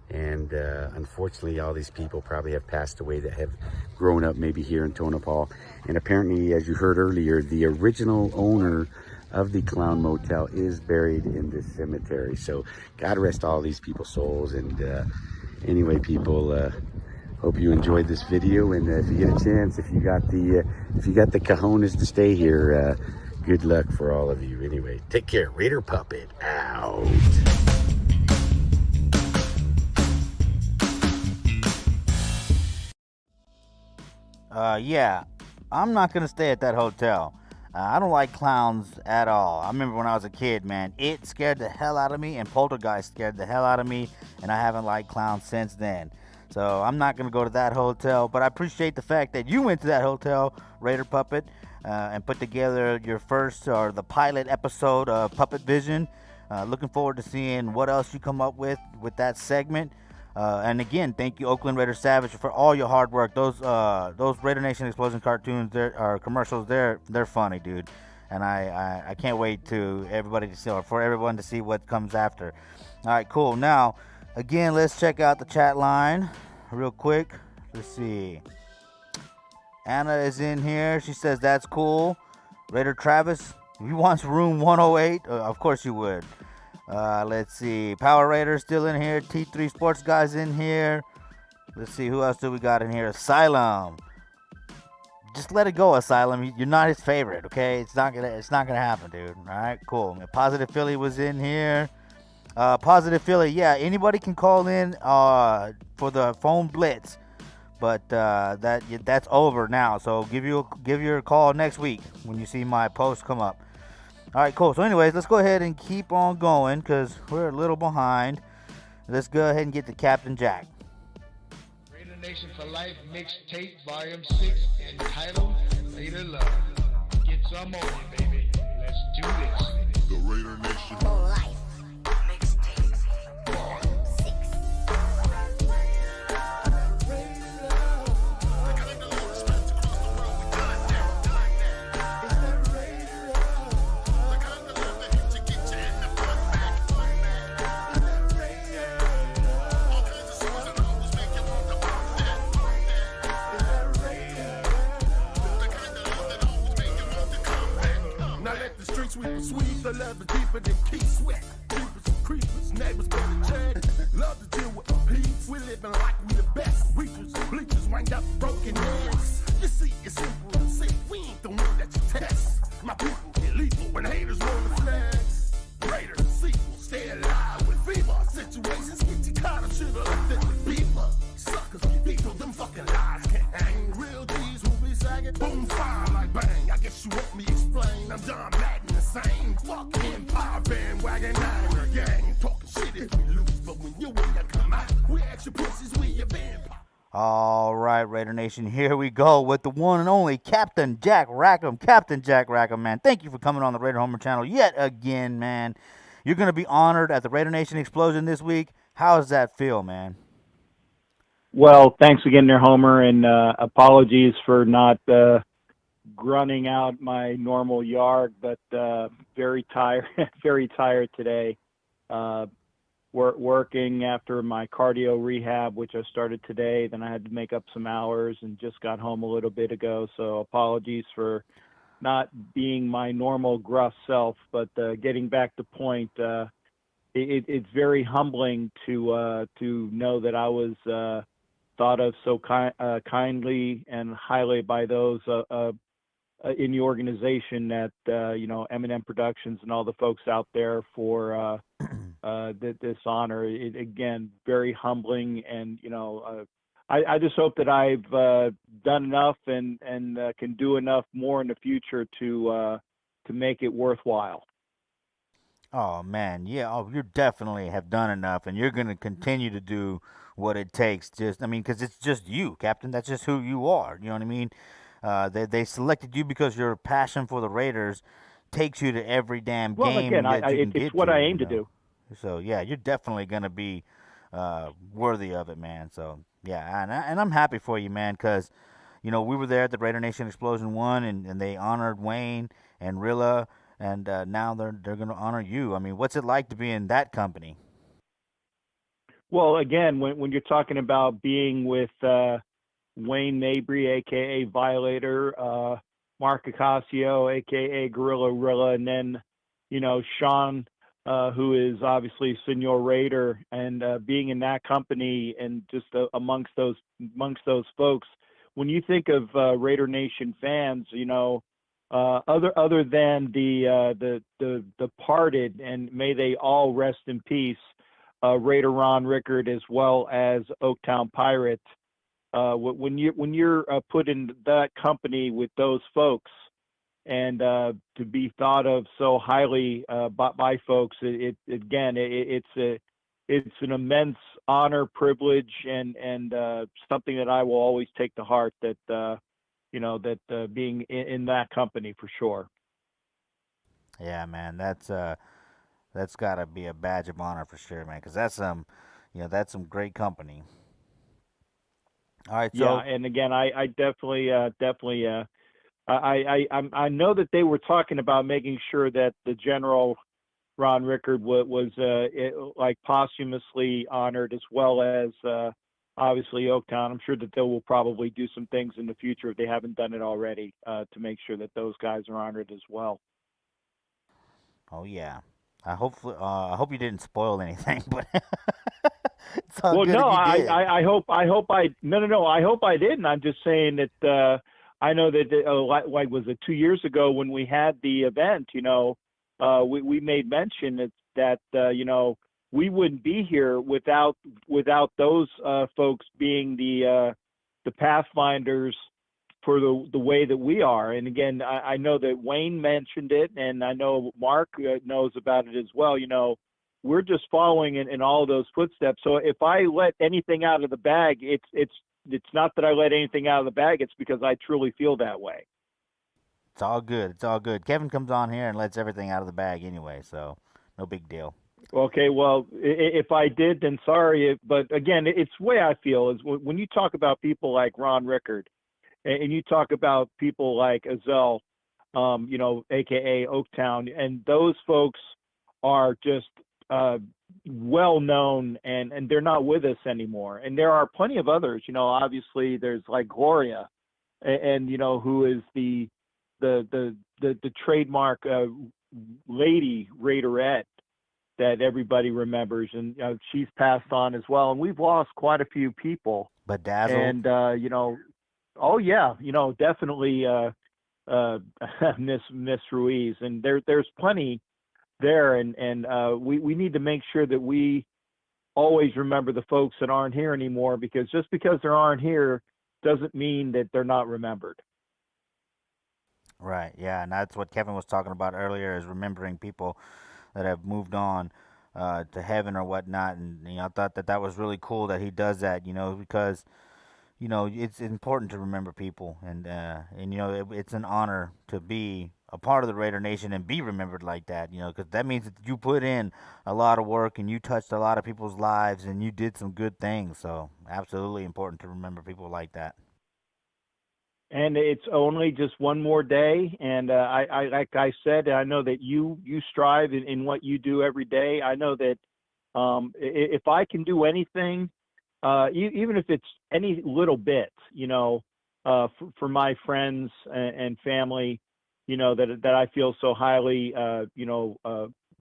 And unfortunately, all these people probably have passed away that have grown up maybe here in Tonopah. And apparently, as you heard earlier, the original owner of the Clown Motel is buried in this cemetery. So God rest all these people's souls. And anyway, people, hope you enjoyed this video. And if you get a chance, if you got the cojones to stay here, good luck for all of you. Anyway, take care. Raider Puppet out. Yeah, I'm not gonna stay at that hotel. I don't like clowns at all. I remember when I was a kid, man, it scared the hell out of me, and Poltergeist scared the hell out of me, and I haven't liked clowns since then. So I'm not gonna go to that hotel, but I appreciate the fact that you went to that hotel, Raider Puppet, and put together your first or the pilot episode of Puppet Vision. Looking forward to seeing what else you come up with that segment. And again, thank you, Oakland Raider Savage, for all your hard work. Those Raider Nation Explosion cartoons, commercials, they're funny, dude. And I can't wait for everyone to see what comes after. All right, cool. Now, again, let's check out the chat line real quick. Let's see. Anna is in here. She says that's cool. Raider Travis, he wants room 108. Of course you would. Let's see. Power Raider still in here. T3 Sports Guys in here. Let's see. Who else do we got in here? Asylum. Just let it go, Asylum. You're not his favorite, okay? It's not gonna happen, dude. All right, cool. Positive Philly was in here. Positive Philly, yeah. Anybody can call in for the phone blitz, but that's over now. So give your call next week when you see my post come up. All right, cool. So anyways, let's go ahead and keep on going because we're a little behind. Let's go ahead and get to Captain Jack. Raider Nation for Life mixtape volume 6 entitled Raider Love. Get some on it, baby. Let's do this. The Raider Nation for Life. love is deeper than Key Sweat. Creepers and creepers, neighbors better check. Love to deal with peace. We living like we the best. Reachers and bleachers, wind up broken heads. You see, it's simple. See, we ain't the one that you test. My people get lethal when haters want to flex. Raiders, sequel, stay alive with fever. Situations get you caught up, should've left it with beaver. Suckers get lethal, them fucking lies can't hang. Real G's who be sagging, boom, fire like bang. I guess you want me explain, I'm John Madden the same. Fuck Empire, bandwagon, niner gang. Talking shit if we lose, but when you win, you come out. We action pussies, we your vampire. All right, Raider Nation, here we go with the one and only Captain Jack Rackham. Captain Jack Rackham, man, thank you for coming on the Raider Homer channel yet again, man. You're going to be honored at the Raider Nation Explosion this week. How does that feel, man? Well, thanks again there, Homer, and apologies for not grunting out my normal yard, but very tired, very tired today. Working after my cardio rehab, which I started today. Then I had to make up some hours and just got home a little bit ago. So apologies for not being my normal gruff self, but getting back to point, it's very humbling to know that I was thought of so kindly and highly by those in the organization at M&M Productions and all the folks out there for this honor. Again, very humbling, and I just hope that I've done enough and can do enough more in the future to make it worthwhile. Oh, man, yeah, you definitely have done enough, and you're going to continue to do what it takes. Because it's just you, Captain. That's just who you are. You know what I mean? They selected you because your passion for the Raiders takes you to every damn game. Well, again, it's what I aim to do. So, yeah, you're definitely going to be worthy of it, man. So, yeah, and I'm happy for you, man, because, we were there at the Raider Nation Explosion 1, and they honored Wayne and Rilla, and now they're going to honor you. I mean, what's it like to be in that company? Well, again, when you're talking about being with Wayne Mabry, a.k.a. Violator, Mark Acasio, a.k.a. Gorilla Rilla, and then, Sean, who is obviously Senor Raider, and being in that company and just amongst those folks, when you think of Raider Nation fans, other than the departed, and may they all rest in peace, Raider Ron Rickard, as well as Oaktown Pirate. When you're put in that company with those folks, and to be thought of so highly by folks, it's an immense honor, privilege, and something that I will always take to heart. That being in that company for sure. Yeah, man, that's got to be a badge of honor for sure, man, because that's some great company. All right, so yeah, and again, I definitely I know that they were talking about making sure that the General Ron Rickard was like posthumously honored, as well as obviously Oaktown. I'm sure that they will probably do some things in the future if they haven't done it already to make sure that those guys are honored as well. Oh yeah, I hope you didn't spoil anything, but it's all well, good no, if you did. I hope I hope I didn't. I'm just saying that I know that like was it 2 years ago when we had the event, we made mention that we wouldn't be here without those folks being the pathfinders for the way that we are. And again, I know that Wayne mentioned it, and I know Mark knows about it as well. We're just following in all of those footsteps. So if I let anything out of the bag, it's not that I let anything out of the bag. It's because I truly feel that way. It's all good. It's all good. Kevin comes on here and lets everything out of the bag anyway, so no big deal. Okay, well, if I did, then sorry. But again, it's the way I feel is when you talk about people like Ron Rickard, and you talk about people like Azell, a.k.a. Oaktown, and those folks are just well known, and they're not with us anymore. And there are plenty of others. Obviously there's like Gloria, and who is the trademark lady Raiderette that everybody remembers, and she's passed on as well. And we've lost quite a few people. Bedazzled. And oh yeah, definitely Miss Ruiz, and there's plenty there, and we need to make sure that we always remember the folks that aren't here anymore, because just because they aren't here doesn't mean that they're not remembered. Right, yeah, and that's what Kevin was talking about earlier, is remembering people that have moved on to heaven or whatnot. And I thought that was really cool that he does that, because it's important to remember people, and it's an honor to be a part of the Raider Nation and be remembered like that, because that means that you put in a lot of work and you touched a lot of people's lives and you did some good things. So absolutely important to remember people like that. And it's only just one more day, and I like I said, I know that you strive in what you do every day. I know that if I can do anything, even if it's any little bit, for my friends and family, that I feel so highly,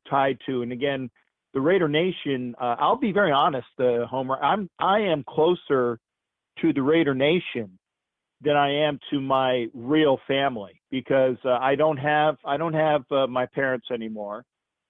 tied to. And again, the Raider Nation, I'll be very honest, Homer, I am closer to the Raider Nation than I am to my real family, because I don't have my parents anymore.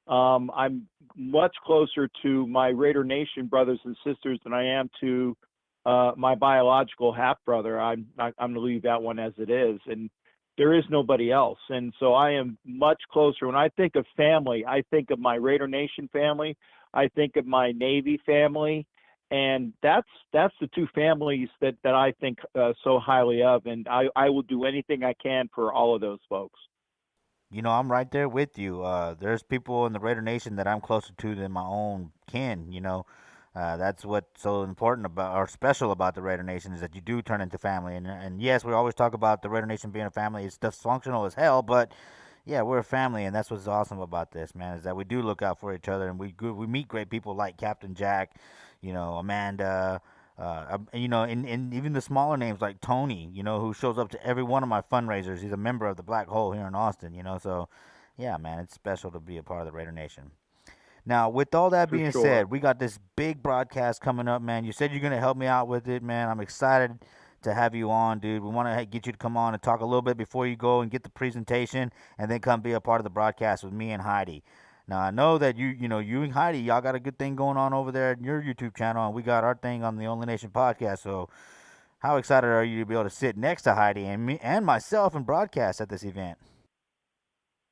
I'm much closer to my Raider Nation brothers and sisters than I am to my biological half brother. I'm going to leave that one as it is, and there is nobody else. And so I am much closer. When I think of family, I think of my Raider Nation family. I think of my Navy family. And that's the two families that I think so highly of, and I will do anything I can for all of those folks. I'm right there with you. There's people in the Raider Nation that I'm closer to than my own kin. That's what's so important about, or special about, the Raider Nation, is that you do turn into family. And yes, we always talk about the Raider Nation being a family. It's dysfunctional as hell, but yeah, we're a family, and that's what's awesome about this, man, is that we do look out for each other, and we meet great people like Captain Jack, Amanda, and even the smaller names like Tony, who shows up to every one of my fundraisers. He's a member of the Black Hole here in Austin, so yeah, man, it's special to be a part of the Raider Nation. Now, with all that being said, we got this big broadcast coming up, man. You said you're going to help me out with it, man. I'm excited to have you on, dude. We want to get you to come on and talk a little bit before you go and get the presentation, and then come be a part of the broadcast with me and Heidi. Now, I know that you and Heidi, y'all got a good thing going on over there in your YouTube channel, and we got our thing on the Only Nation podcast. So how excited are you to be able to sit next to Heidi and me and myself and broadcast at this event?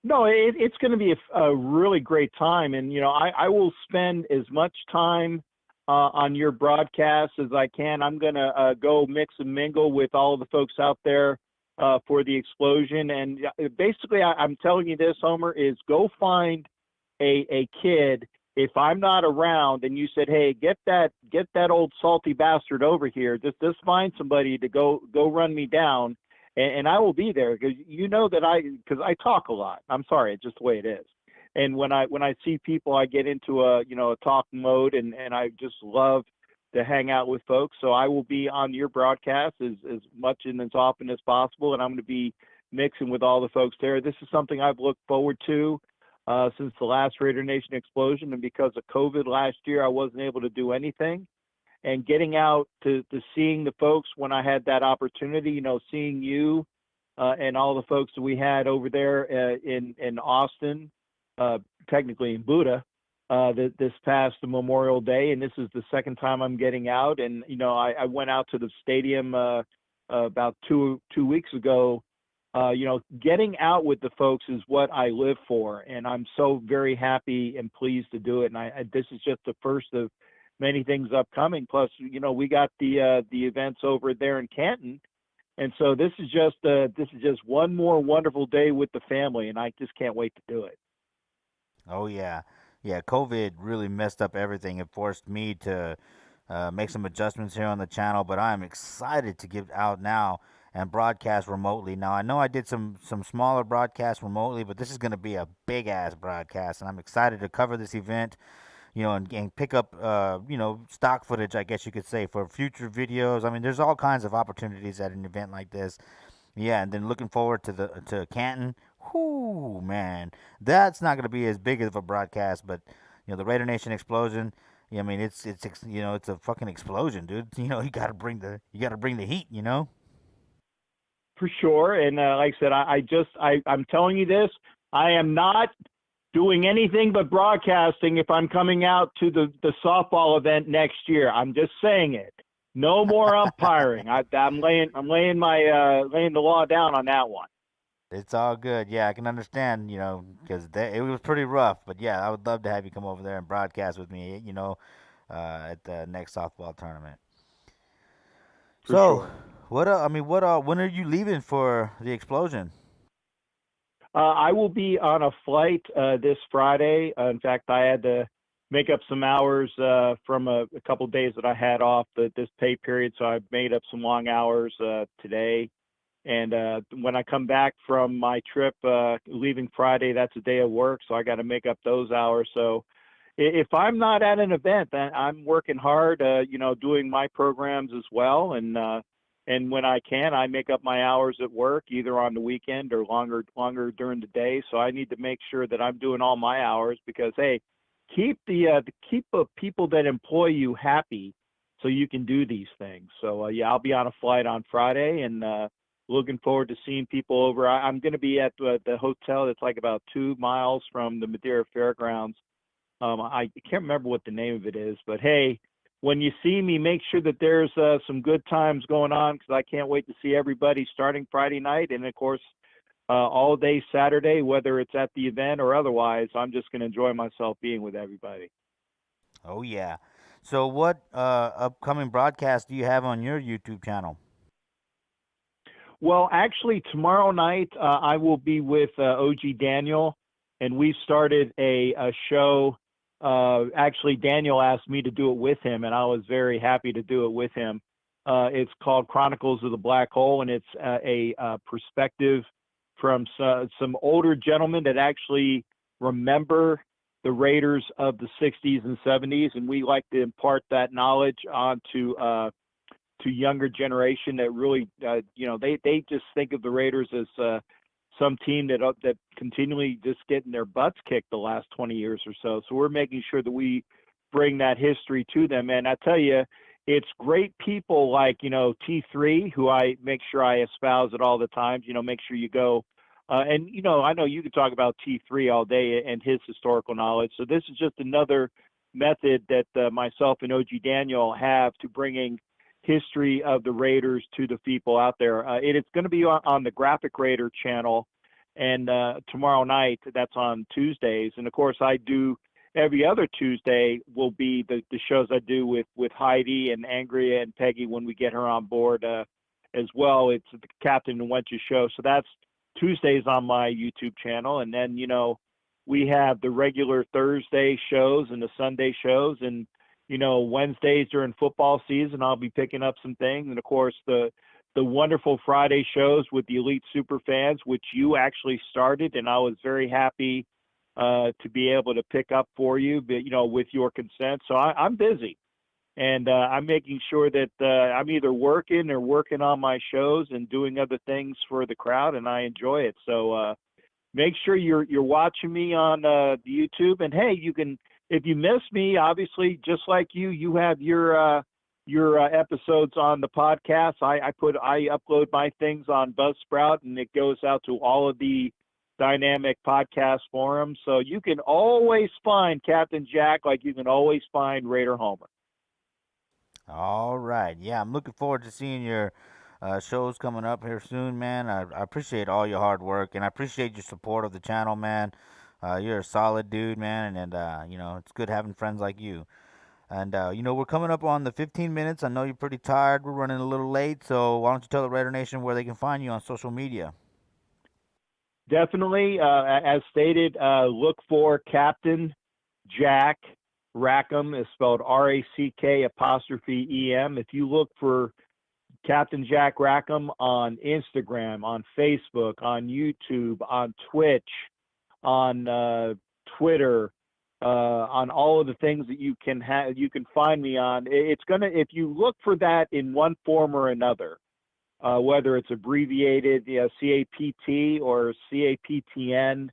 No, it's going to be a really great time. And, I will spend as much time on your broadcast as I can. I'm going to go mix and mingle with all of the folks out there for the explosion. And basically, I'm telling you this, Homer, is go find a kid. If I'm not around and you said, hey, get that old salty bastard over here, just find somebody to go run me down, and I will be there, because because I talk a lot. I'm sorry, it's just the way it is. And when I see people, I get into a talk mode, and I just love to hang out with folks. So I will be on your broadcast as much and as often as possible, and I'm going to be mixing with all the folks there. This is something I've looked forward to since the last Raider Nation explosion, and because of COVID last year, I wasn't able to do anything. And getting out to seeing the folks when I had that opportunity, seeing you and all the folks that we had over there in Austin, technically in Buda, this past Memorial Day, and this is the second time I'm getting out. And I went out to the stadium about two weeks ago. Getting out with the folks is what I live for, and I'm so very happy and pleased to do it. And this is just the first of many things upcoming. Plus, we got the events over there in Canton, and so this is just one more wonderful day with the family, and I just can't wait to do it. Oh yeah. COVID really messed up everything. It forced me to make some adjustments here on the channel, but I'm excited to get out now and broadcast remotely. Now, I know I did some smaller broadcasts remotely, but this is going to be a big-ass broadcast, and I'm excited to cover this event, and pick up, stock footage, I guess you could say, for future videos. I mean, there's all kinds of opportunities at an event like this. Yeah, and then looking forward to Canton, Whoo, man, that's not going to be as big of a broadcast, but the Raider Nation explosion. Yeah, I mean, it's a fucking explosion, dude. You got to bring the heat. For sure. And like I said, I'm telling you this. I am not doing anything but broadcasting if I'm coming out to the softball event next year. I'm just saying it. No more umpiring. I'm laying the law down on that one. It's all good. Yeah, I can understand, because it was pretty rough. But yeah, I would love to have you come over there and broadcast with me, at the next softball tournament. For sure. When are you leaving for the explosion? I will be on a flight this Friday. In fact, I had to make up some hours from a couple of days that I had off this pay period, so I made up some long hours today. And when I come back from my trip, leaving Friday, that's a day of work, so I got to make up those hours. So if I'm not at an event, then I'm working hard, doing my programs as well. And when I can, I make up my hours at work, either on the weekend or longer during the day. So I need to make sure that I'm doing all my hours because, hey, keep the people that employ you happy so you can do these things. So, I'll be on a flight on Friday and looking forward to seeing people over. I'm going to be at the hotel that's like about 2 miles from the Madeira Fairgrounds. I can't remember what the name of it is, but hey, when you see me, make sure that there's some good times going on because I can't wait to see everybody starting Friday night. And of course, all day Saturday, whether it's at the event or otherwise, I'm just going to enjoy myself being with everybody. Oh, yeah. So what upcoming broadcast do you have on your YouTube channel? Well, actually, tomorrow night I will be with OG Daniel, and we've started a show. Actually, Daniel asked me to do it with him, and I was very happy to do it with him. It's called Chronicles of the Black Hole, and it's a perspective from some older gentlemen that actually remember the Raiders of the 60s and 70s, and we like to impart that knowledge onto to younger generation that really, they just think of the Raiders as some team that continually just getting their butts kicked the last 20 years or so. So we're making sure that we bring that history to them. And I tell you, it's great people like, T3, who I make sure I espouse at all the times, make sure you go. And I know you could talk about T3 all day and his historical knowledge. So this is just another method that myself and OG Daniel have to bringing history of the Raiders to the people out there. It's going to be on the Graphic Raider channel, and tomorrow night, that's on Tuesdays. And of course, I do every other Tuesday will be the shows I do with Heidi and Angria and Peggy when we get her on board as well. It's the Captain and Wench's show. So that's Tuesdays on my YouTube channel. And then, we have the regular Thursday shows and the Sunday shows, and Wednesdays during football season, I'll be picking up some things. And of course, the wonderful Friday shows with the Elite Super Fans, which you actually started. And I was very happy to be able to pick up for you, but, with your consent. So I'm busy, and I'm making sure that I'm either working or working on my shows and doing other things for the crowd, and I enjoy it. So make sure you're watching me on the YouTube. And hey, you can, if you miss me, obviously, just like you have your episodes on the podcast. I upload my things on Buzzsprout, and it goes out to all of the dynamic podcast forums. So you can always find Captain Jack like you can always find Raider Homer. All right. Yeah, I'm looking forward to seeing your shows coming up here soon, man. I appreciate all your hard work, and I appreciate your support of the channel, man. You're a solid dude, man, and it's good having friends like you. And we're coming up on the 15 minutes. I know you're pretty tired. We're running a little late, so why don't you tell the Raider Nation where they can find you on social media? Definitely, as stated, look for Captain Jack Rackham. Is spelled RACK''EM. If you look for Captain Jack Rackham on Instagram, on Facebook, on YouTube, on Twitch, on Twitter, on all of the things that you can find me on. It's gonna, if you look for that in one form or another, whether it's abbreviated CAPT or CAPTN.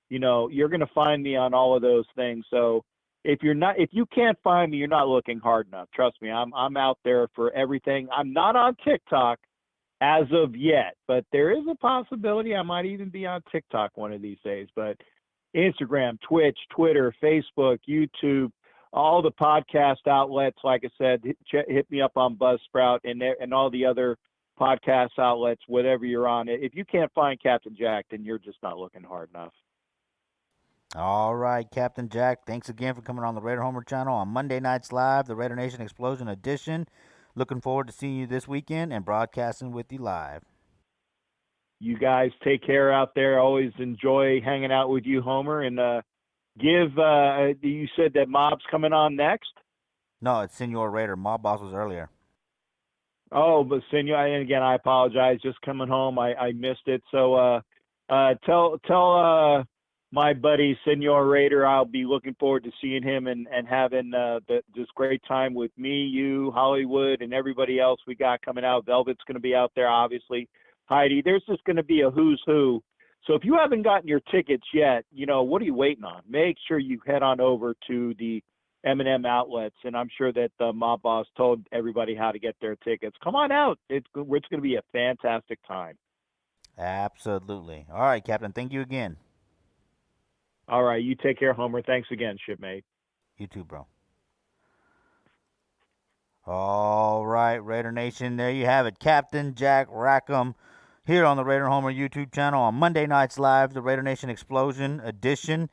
You're going to find me on all of those things. So if you can't find me, you're not looking hard enough. Trust me, I'm out there for everything. I'm not on TikTok as of yet, but there is a possibility I might even be on TikTok one of these days. But Instagram, Twitch, Twitter, Facebook, YouTube, all the podcast outlets, like I said, hit me up on Buzzsprout and all the other podcast outlets, whatever you're on. If you can't find Captain Jack, then you're just not looking hard enough. All right, Captain Jack, thanks again for coming on the Raider Homer channel on Monday Nights Live, the Raider Nation Explosion edition. Looking forward to seeing you this weekend and broadcasting with you live. You guys take care out there. Always enjoy hanging out with you, Homer. And you said that Mob's coming on next? No, it's Senor Raider. Mob Boss was earlier. Oh, but Senor, and again, I apologize. Just coming home, I missed it. So tell my buddy Senor Raider I'll be looking forward to seeing him and having this great time with me, you, Hollywood, and everybody else we got coming out. Velvet's going to be out there, obviously. Heidi, there's just going to be a who's who. So if you haven't gotten your tickets yet, what are you waiting on? Make sure you head on over to the M&M outlets, and I'm sure that the Mob Boss told everybody how to get their tickets. Come on out. It's going to be a fantastic time. Absolutely. All right, Captain. Thank you again. All right. You take care, Homer. Thanks again, shipmate. You too, bro. All right, Raider Nation. There you have it. Captain Jack Rackham here on the Raider Homer YouTube channel on Monday Nights Live, the Raider Nation Explosion edition.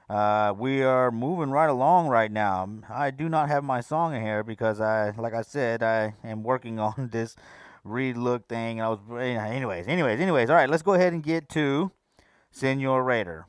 We are moving right along right now. I do not have my song in here because like I said, I am working on this relook thing. Anyways. All right, let's go ahead and get to Senor Raider.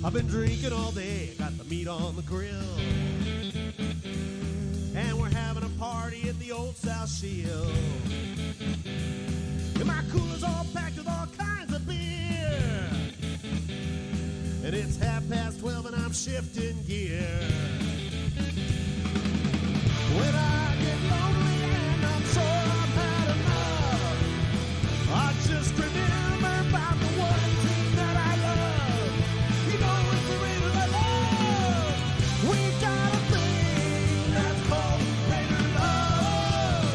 I've been drinking all day, got the meat on the grill. And we're having a party at the Old South Shield. And my cooler's all packed with all kinds of beer. And it's 12:30 and I'm shifting gear. When I get lonely and I'm sure I've had enough, I just remember about the one team that I love. You know it's the Raider I love. We've got a thing that's called Raider love.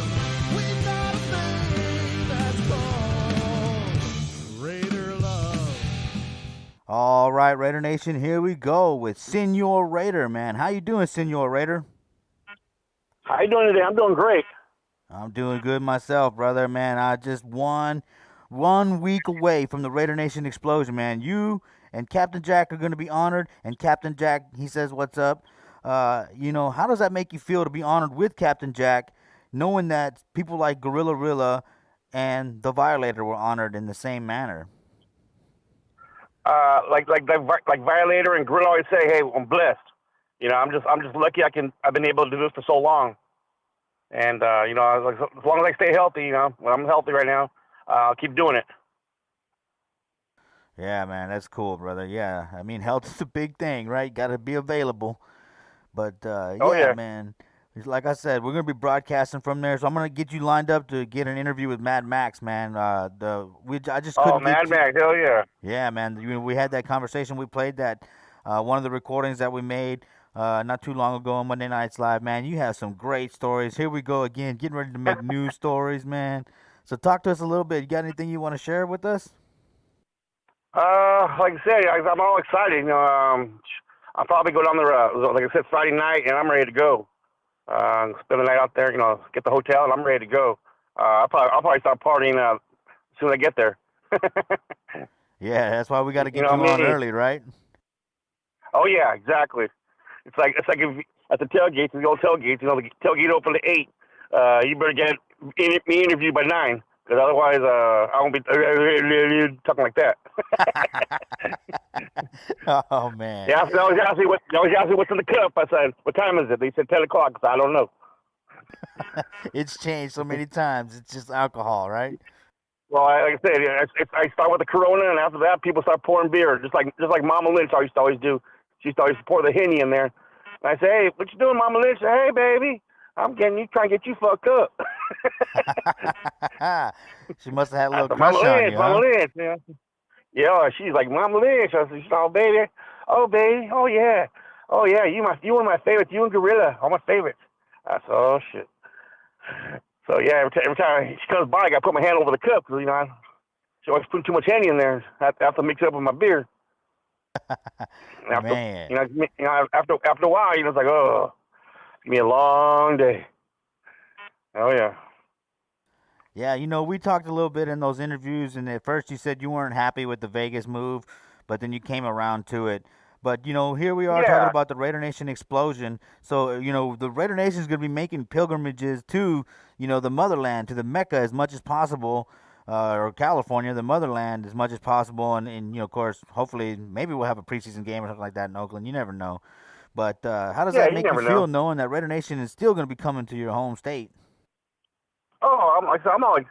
We've got a thing that's called Raider love. All right, Raider Nation, here we go with Senor Raider, man. How you doing, Senor Raider? How you doing today? I'm doing great. I'm doing good myself, brother, man. I just one week away from the Raider Nation explosion, man. You and Captain Jack are going to be honored, and Captain Jack, he says, what's up? How does that make you feel to be honored with Captain Jack, knowing that people like Gorilla Rilla and The Violator were honored in the same manner? Like Violator and Gorilla always say, hey, I'm blessed. I'm just lucky I've been able to do this for so long. And, as long as I stay healthy, when I'm healthy right now, I'll keep doing it. Yeah, man, that's cool, brother. Yeah, I mean, health is a big thing, right? Got to be available. But, yeah, man, like I said, we're going to be broadcasting from there. So I'm going to get you lined up to get an interview with Mad Max, man. I just couldn't Mad Max, hell yeah. Yeah, man, we had that conversation. We played that, one of the recordings that we made not too long ago on Monday Nights Live, man. You have some great stories. Here we go again, getting ready to make new stories, man. So talk to us a little bit. You got anything you want to share with us? Like I said, I'm all excited. I'll probably go down there, like I said, Friday night, and I'm ready to go. Spend the night out there, get the hotel, and I'm ready to go. I'll probably start partying as soon as I get there. Yeah, that's why we got to get you on early, right? Oh yeah, exactly. It's like if at the tailgates, the old tailgates, the tailgate open to 8. You better get me interviewed by 9, because otherwise I won't be talking like that. Oh man. They always ask me what's in the cup. I said, what time is it? They said 10 o'clock. I said, I don't know. It's changed so many times. It's just alcohol, right? Well, like I said, I start with the Corona, and after that, people start pouring beer, just like Mama Lynch used to always do. She used to always pour the Henny in there. And I say, hey, what you doing, Mama Lynch? Hey, baby, I'm trying to get you fucked up. She must have had a little said, crush on you, Mama huh? Lynch, yeah. Yeah, she's like, Mama Lynch. I said, oh, baby, oh, yeah, you one of my favorites. You and Gorilla are my favorites. I said, oh shit. So yeah, every time she comes by, I got to put my hand over the cup because she always put too much Henny in there. I have to mix it up with my beer. Man. After a while, it's like, oh, it's gonna be a long day. Oh yeah. Yeah, we talked a little bit in those interviews, and at first you said you weren't happy with the Vegas move, but then you came around to it. But, here we are talking about the Raider Nation explosion. So, the Raider Nation is going to be making pilgrimages to, the motherland, to the Mecca as much as possible, or California, the motherland, as much as possible. And of course, hopefully, maybe we'll have a preseason game or something like that in Oakland. You never know. But how does that make you feel knowing that Raider Nation is still going to be coming to your home state? Oh, I'm excited, like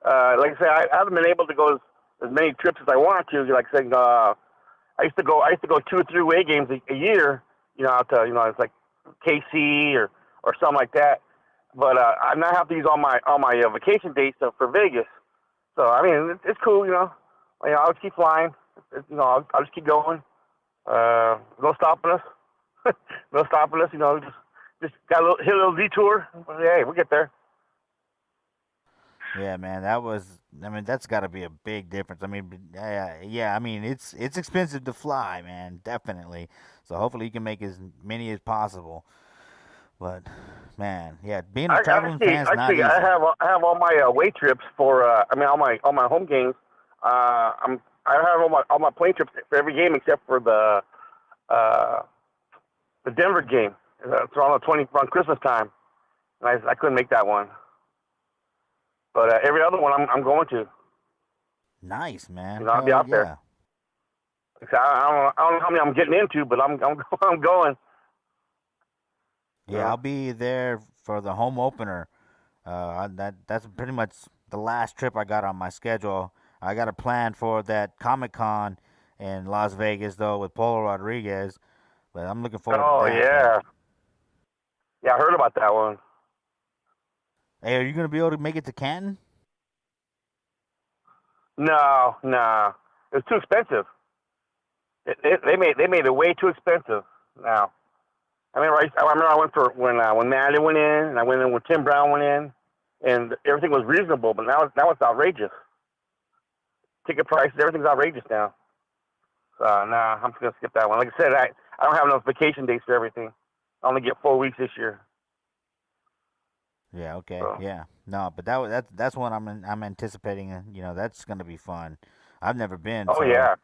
I say, I haven't been able to go as many trips as I want to. Like I said, I used to go 2 or 3 away games a year, out to, it's like KC or something like that. But I now have to use all my vacation days for Vegas. So I mean, it's cool, I'll just keep flying. I'll just keep going. No stopping us. No stopping us. Just got hit a little detour. Hey, we'll get there. Yeah, man, that's got to be a big difference. I mean, it's expensive to fly, man, definitely. So hopefully you can make as many as possible. But man, yeah, being a traveling fan is not easy. I have all my away trips for all my home games. I have all my plane trips for every game except for the Denver game. It's on Christmas time, and I couldn't make that one. But every other one I'm going to. Nice, man. I'll be out there. I don't know how many I'm getting into, but I'm going. Yeah, I'll be there for the home opener. That's pretty much the last trip I got on my schedule. I got a plan for that Comic-Con in Las Vegas, though, with Polo Rodriguez. But I'm looking forward to that. Oh, yeah. Yeah, I heard about that one. Hey, are you going to be able to make it to Canton? No. It's too expensive. They made it way too expensive now. I remember I went for when Madden went in, and I went in when Tim Brown went in, and everything was reasonable. But now it's outrageous. Ticket prices, everything's outrageous now. So I'm just gonna skip that one. Like I said, I don't have enough vacation days for everything. I only get 4 weeks this year. Yeah. Okay. So. Yeah. No, but that's one I'm anticipating. That's gonna be fun. I've never been. Oh yeah.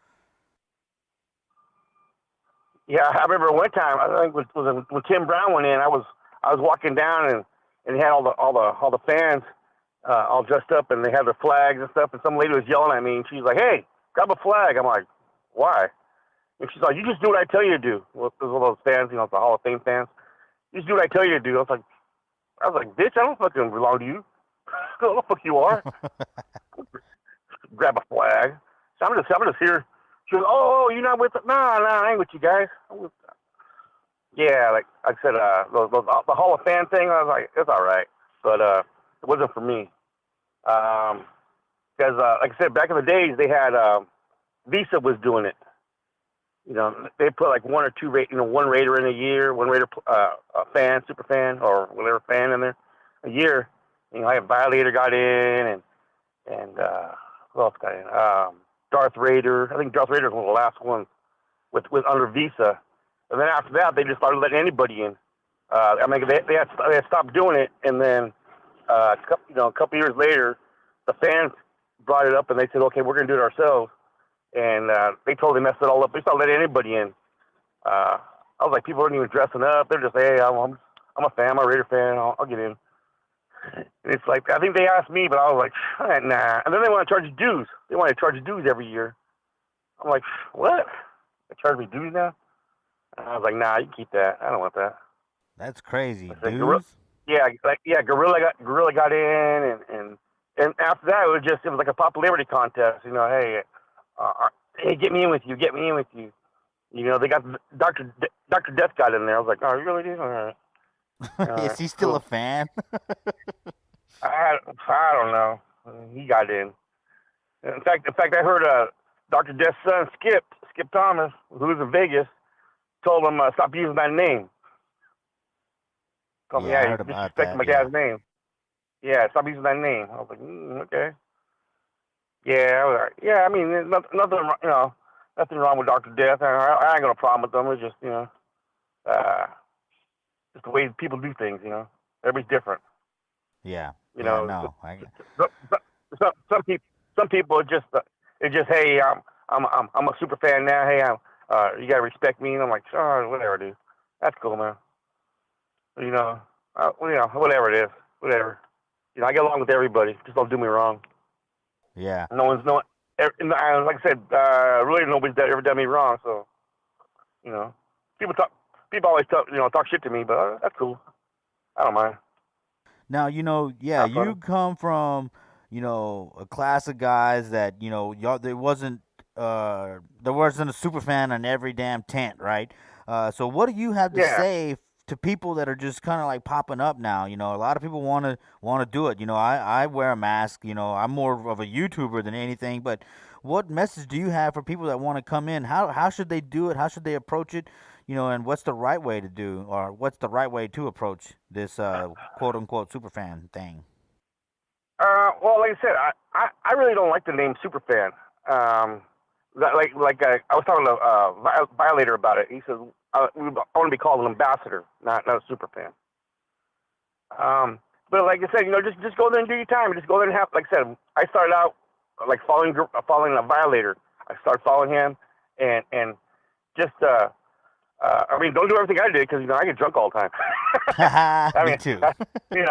Yeah, I remember one time. I think it was when Tim Brown went in. I was walking down and he had all the fans all dressed up, and they had their flags and stuff. And some lady was yelling at me, and she's like, "Hey, grab a flag." I'm like, "Why?" And she's like, "You just do what I tell you to do." Well, it was one of those fans, the Hall of Fame fans. You just do what I tell you to do. I was like, "Bitch, I don't fucking belong to you. Who the fuck you are?" Grab a flag. So I'm just here. She goes, "Oh, you're not with us?" Nah, I ain't with you guys. Yeah, like I said, the Hall of Fame thing, I was like, it's all right, but it wasn't for me. Because like I said, back in the days, they had Visa was doing it. They put like one or two, one Raider in a year, one Raider fan, super fan, or whatever fan in there a year. I had Violator got in, and who else got in? Darth Raider. I think Darth Raider was one of the last ones with under Visa. And then after that, they just started letting anybody in. They had stopped doing it, and then a couple years later, the fans brought it up, and they said, "Okay, we're going to do it ourselves." and they totally messed it all up. They started letting anybody in. I was like, people aren't even dressing up. They're just, hey, I'm a fan, I'm a Raider fan. I'll get in. And it's like, I think they asked me, but I was like, nah. And then they want to charge you dues. They want to charge you dues every year. I'm like, what? They charge me dues now? And I was like, nah, you can keep that. I don't want that. That's crazy, Like, dudes. Gorilla got in, and after that it was like a popularity contest. You know, hey, get me in with you. You know, they got Dr. Death got in there. I was like, oh, you really do? All right. Is he still a fan? I don't know. He got in. In fact, I heard Dr. Death's son, Skip Thomas, who was in Vegas, told him stop using that name. Told me, I yeah, heard you about disrespect that. my dad's name. Yeah, stop using that name. I was like, okay. Yeah, all right. Yeah. I mean, there's nothing wrong with Dr. Death. I ain't got a problem with them. It's just, you know, just the way people do things. You know, everybody's different. Yeah. You yeah, know, no. some people it's just hey, I'm a super fan now. Hey, you gotta respect me. And I'm like, oh, whatever, dude. That's cool, man. You know, whatever it is, whatever. You know, I get along with everybody. Just don't do me wrong. Yeah. Like I said, really nobody's ever done me wrong. So, you know, people always talk shit to me, but that's cool. I don't mind. Now, you know, yeah, you come from, you know, a class of guys that, you know, there wasn't a super fan on every damn tent, right? So what do you have to say to people that are just kind of like popping up now? You know, a lot of people want to do it. You know, I wear a mask. You know, I'm more of a YouTuber than anything. But what message do you have for people that want to come in? How should they do it? How should they approach it? You know, and what's the right way to do, or what's the right way to approach this quote unquote superfan thing? Well, like I said, I really don't like the name superfan. I was talking to Violator about it. He says I want to be called an ambassador, not a superfan. But like I said, you know, just go there and do your time. Just go there and have. Like I said, I started out like following a Violator. I started following him, and just I mean, don't do everything I did because you know I get drunk all the time. I mean, me too. Hey,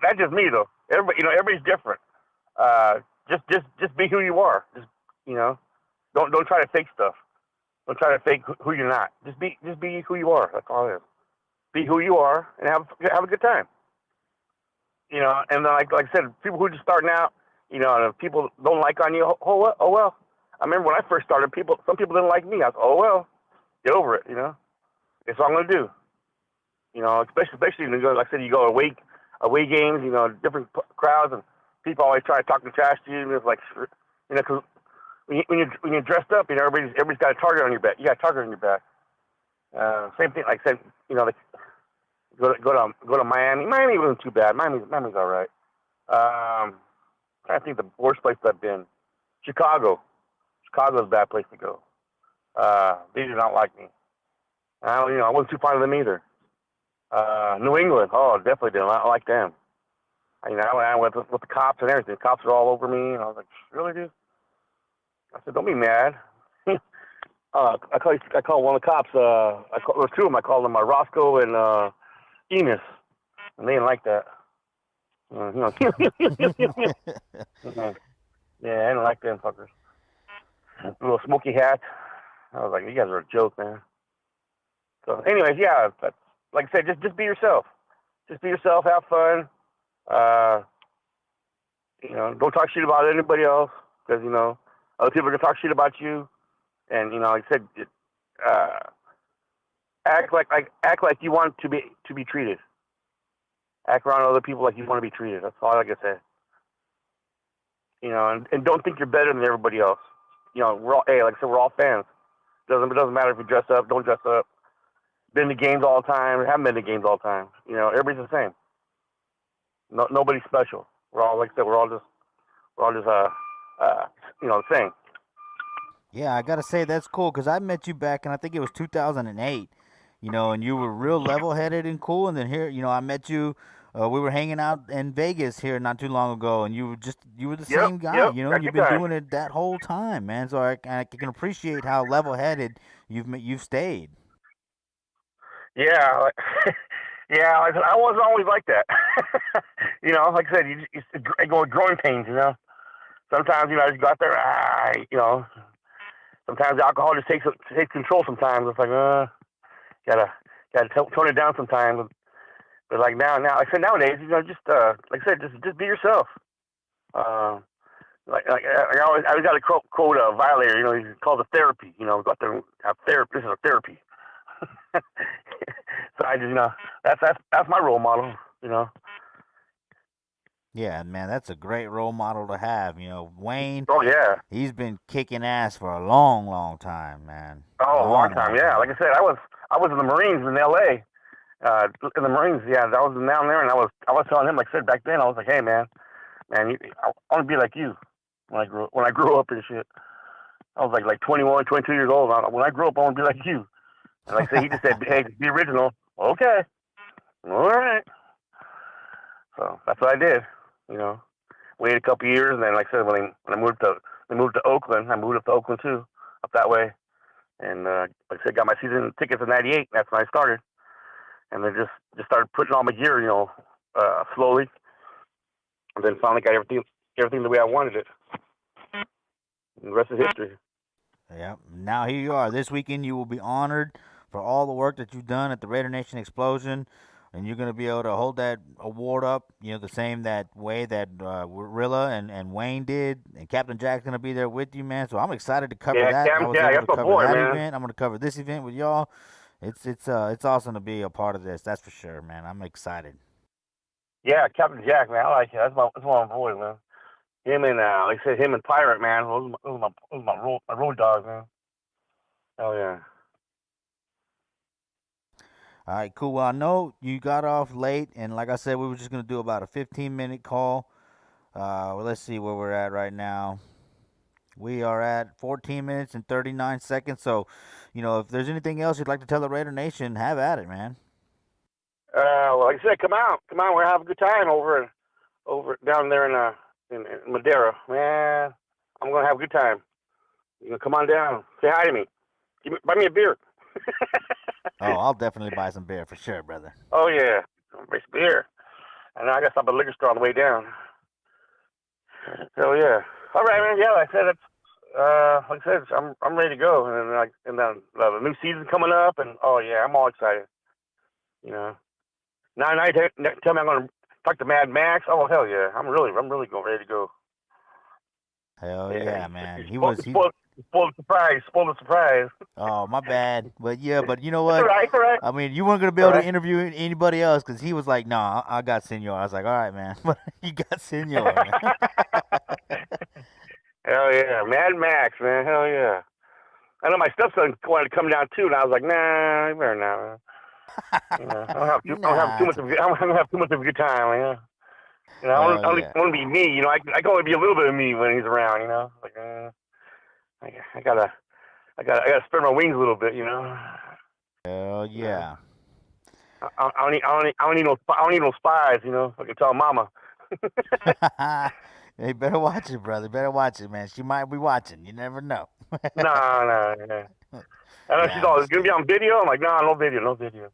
that's just me though. Everybody's different. Just be who you are. Just, you know, don't try to fake stuff. Don't try to fake who you're not. Just be who you are. That's all it is. Be who you are and have a good time. You know, and then like I said, people who are just starting out, you know, and if people don't like on you, oh well. I remember when I first started, some people didn't like me. I was, oh well, get over it. You know, it's all I'm gonna do. You know, especially when you go, like I said, you go away games, you know, different crowds, and people always try to talk and trash to you. And it's like, you know, because when you're dressed up, you know, everybody's got a target on your back. You got a target on your back. Same thing, like I said, you know, like go to Miami. Miami wasn't too bad. Miami's all right. I think the worst place I've been, Chicago's a bad place to go. They do not like me. I wasn't too fond of them either. New England, definitely didn't like them. You know, I went with the cops and everything. The cops are all over me, and I was like, really, dude? I said, don't be mad. I called one of the cops. There were two of them. I called them Roscoe and Enos, and they didn't like that. You know, yeah, I didn't like them fuckers. Little smoky hat. I was like, you guys are a joke, man. So, anyways, yeah, like I said, just be yourself. Just be yourself. Have fun. You know, don't talk shit about anybody else because you know other people are gonna talk shit about you. And you know, like I said, act like you want to be treated. Act around other people like you want to be treated. That's all I can say. You know, and don't think you're better than everybody else. You know, like I said, we're all fans. It doesn't matter if you dress up, don't dress up. Been to games all the time, haven't been to games all the time. You know, everybody's the same. Nobody's special. We're all, like I said, we're all just you know, the same. Yeah, I gotta say that's cool because I met you back in I think it was 2008. You know, and you were real level-headed and cool. And then here, you know, I met you we were hanging out in Vegas here not too long ago, and you were the Yep, same guy. yep, You know, got you've good been time. doing it that whole time, man. So I can appreciate how level-headed you've stayed. Yeah, yeah. I wasn't always like that. You know, like I said, you go with growing pains. You know, sometimes I just go out there. Sometimes the alcohol just takes control. Sometimes it's like, gotta tone it down sometimes. But like now, like I said, nowadays, just like I said, just be yourself. Like I always got to quote a Violator. He calls it therapy. Go out there and have therapy. This is a therapy. So I just that's my role model. Yeah, man, that's a great role model to have. Wayne. Oh yeah. He's been kicking ass for a long, long time, man. Oh, a long time. Yeah. Like I said, I was in the Marines in L.A. In the Marines, yeah, I was down there, and I was telling him, like I said back then, I was like, hey man, I want to be like you when I grew up and shit. I was like 21, 22 years old. When I grow up, I want to be like you. And like I said, he just said, hey, be original. Okay, all right. So that's what I did. Waited a couple years, and then like I said, when I moved to Oakland, I moved up to Oakland too, up that way, and like I said, got my season tickets in '98. That's when I started. And then just started putting all my gear, slowly, and then finally got everything the way I wanted it. And the rest is history. Yeah. Now here you are. This weekend you will be honored for all the work that you've done at the Raider Nation Explosion, and you're going to be able to hold that award up, the same way that Rilla and Wayne did, and Captain Jack's going to be there with you, man. So I'm excited to cover that. I was able to cover that event. I'm going to cover this event with y'all. It's awesome to be a part of this. That's for sure, man. I'm excited. Yeah, Captain Jack, man. I like it. That's one of my boys, man. Him and like I said, him and Pirate, man. Those are my road dogs, man. Oh yeah. All right, cool. Well, I know you got off late, and like I said, we were just gonna do about a 15-minute call. Well, let's see where we're at right now. We are at 14 minutes and 39 seconds. So, if there's anything else you'd like to tell the Raider Nation, have at it, man. Well, like I said, come out. We're having a good time over down there in Madera, man. I'm gonna have a good time. Come on down. Say hi to me. Buy me a beer. Oh, I'll definitely buy some beer for sure, brother. Oh yeah, buy some beer. And I got some at the liquor store on the way down. Hell yeah. All right, man. Yeah, like I said, like I said, I'm ready to go, and then the new season coming up, and oh yeah, I'm all excited. Now you tell me I'm gonna talk to Mad Max. Oh hell yeah, I'm really ready to go. Hell yeah, man. Spoiled the surprise. Oh, my bad. But yeah, you know what? It's all right. I mean, you weren't gonna be able to interview anybody else because he was like, "No, I got Senor." I was like, "All right, man." But you got Senor. Hell yeah, Mad Max, man. Hell yeah. I know my stepson wanted to come down too, and I was like, nah, you better not. I don't have too much of a good time. I want to be me. I can only be a little bit of me when he's around. Like I gotta spread my wings a little bit. Hell yeah. I don't need no spies. I can tell Mama. Hey, better watch it, brother. Better watch it, man. She might be watching. You never know. No. I know she's always gonna be on video. I'm like, no video.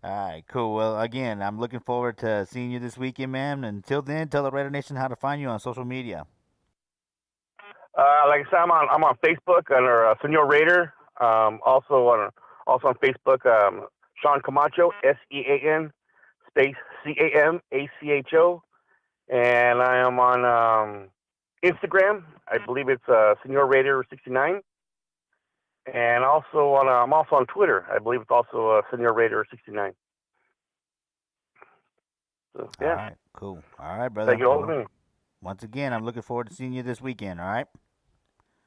All right, cool. Well, again, I'm looking forward to seeing you this weekend, man. Until then, tell the Raider Nation how to find you on social media. Like I said, I'm on Facebook under Senor Raider. Also on Facebook, Sean Camacho, SEAN space CAMACHO, and I am on Instagram. I believe it's Senor Raider 69, and also I'm also on Twitter. I believe it's also Senor Raider 69. So yeah. All right, cool. All right, brother. Thank you all to me. Once again, I'm looking forward to seeing you this weekend. All right.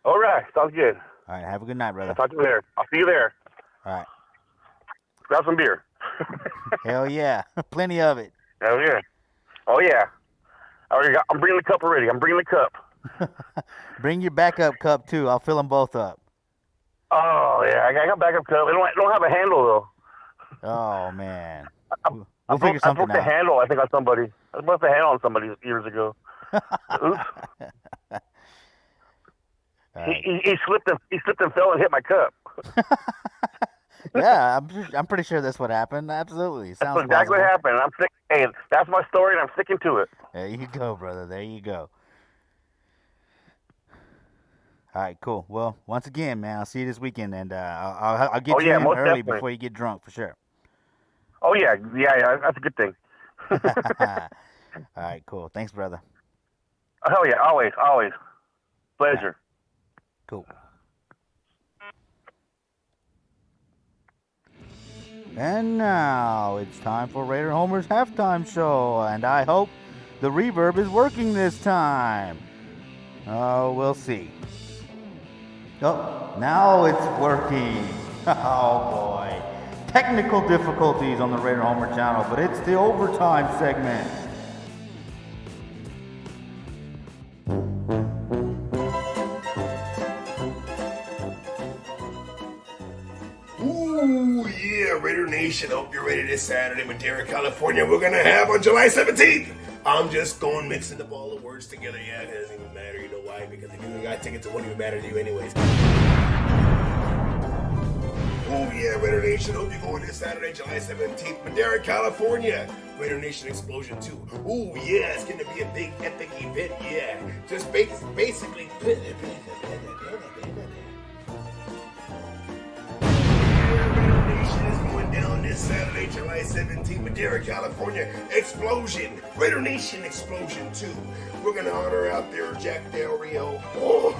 All right, sounds good. All right, have a good night, brother. I'll talk to you later. I'll see you there. All right. Grab some beer. Hell yeah, plenty of it. Hell yeah. Oh yeah. I'm bringing the cup already. I'm bringing the cup. Bring your backup cup too. I'll fill them both up. Oh yeah, I got backup cup. It don't have a handle though. Oh man. I We'll figure I something broke the out. handle, I think, on somebody. I broke the handle on somebody years ago. Oops. He slipped and fell and hit my cup. Yeah, I'm pretty sure that's what happened. Absolutely. Sounds That's exactly what plausible. happened. Hey, that's my story, and I'm sticking to it. There you go, brother. There you go. All right, cool. Well, once again, man, I'll see you this weekend, and I'll get you in most early definitely. before you get drunk for sure. Oh yeah, that's a good thing. All right, cool. Thanks, brother. Oh yeah, always. Pleasure. Cool. And now it's time for Raider Homer's halftime show, and I hope the reverb is working this time. Oh, we'll see. Oh, now it's working. Oh boy. Technical difficulties on the Raider Homer channel, but it's the overtime segment. Ooh, yeah, Raider Nation. Hope you're ready this Saturday, Madera, California. We're going to have on July 17th. I'm just going mixing up all the words together. Yeah, it doesn't even matter. You know why? Because if you got tickets, it won't even matter to you anyways. Oh, yeah, Raider Nation. Hope you're going this Saturday, July 17th, Madera, California. Raider Nation Explosion 2. Ooh, yeah, it's going to be a big, epic event. Yeah, just basically. Is going down this Saturday, July 17th, Madera, California. Explosion. Raider Nation Explosion 2. We're going to honor out there Jack Del Rio. Oh.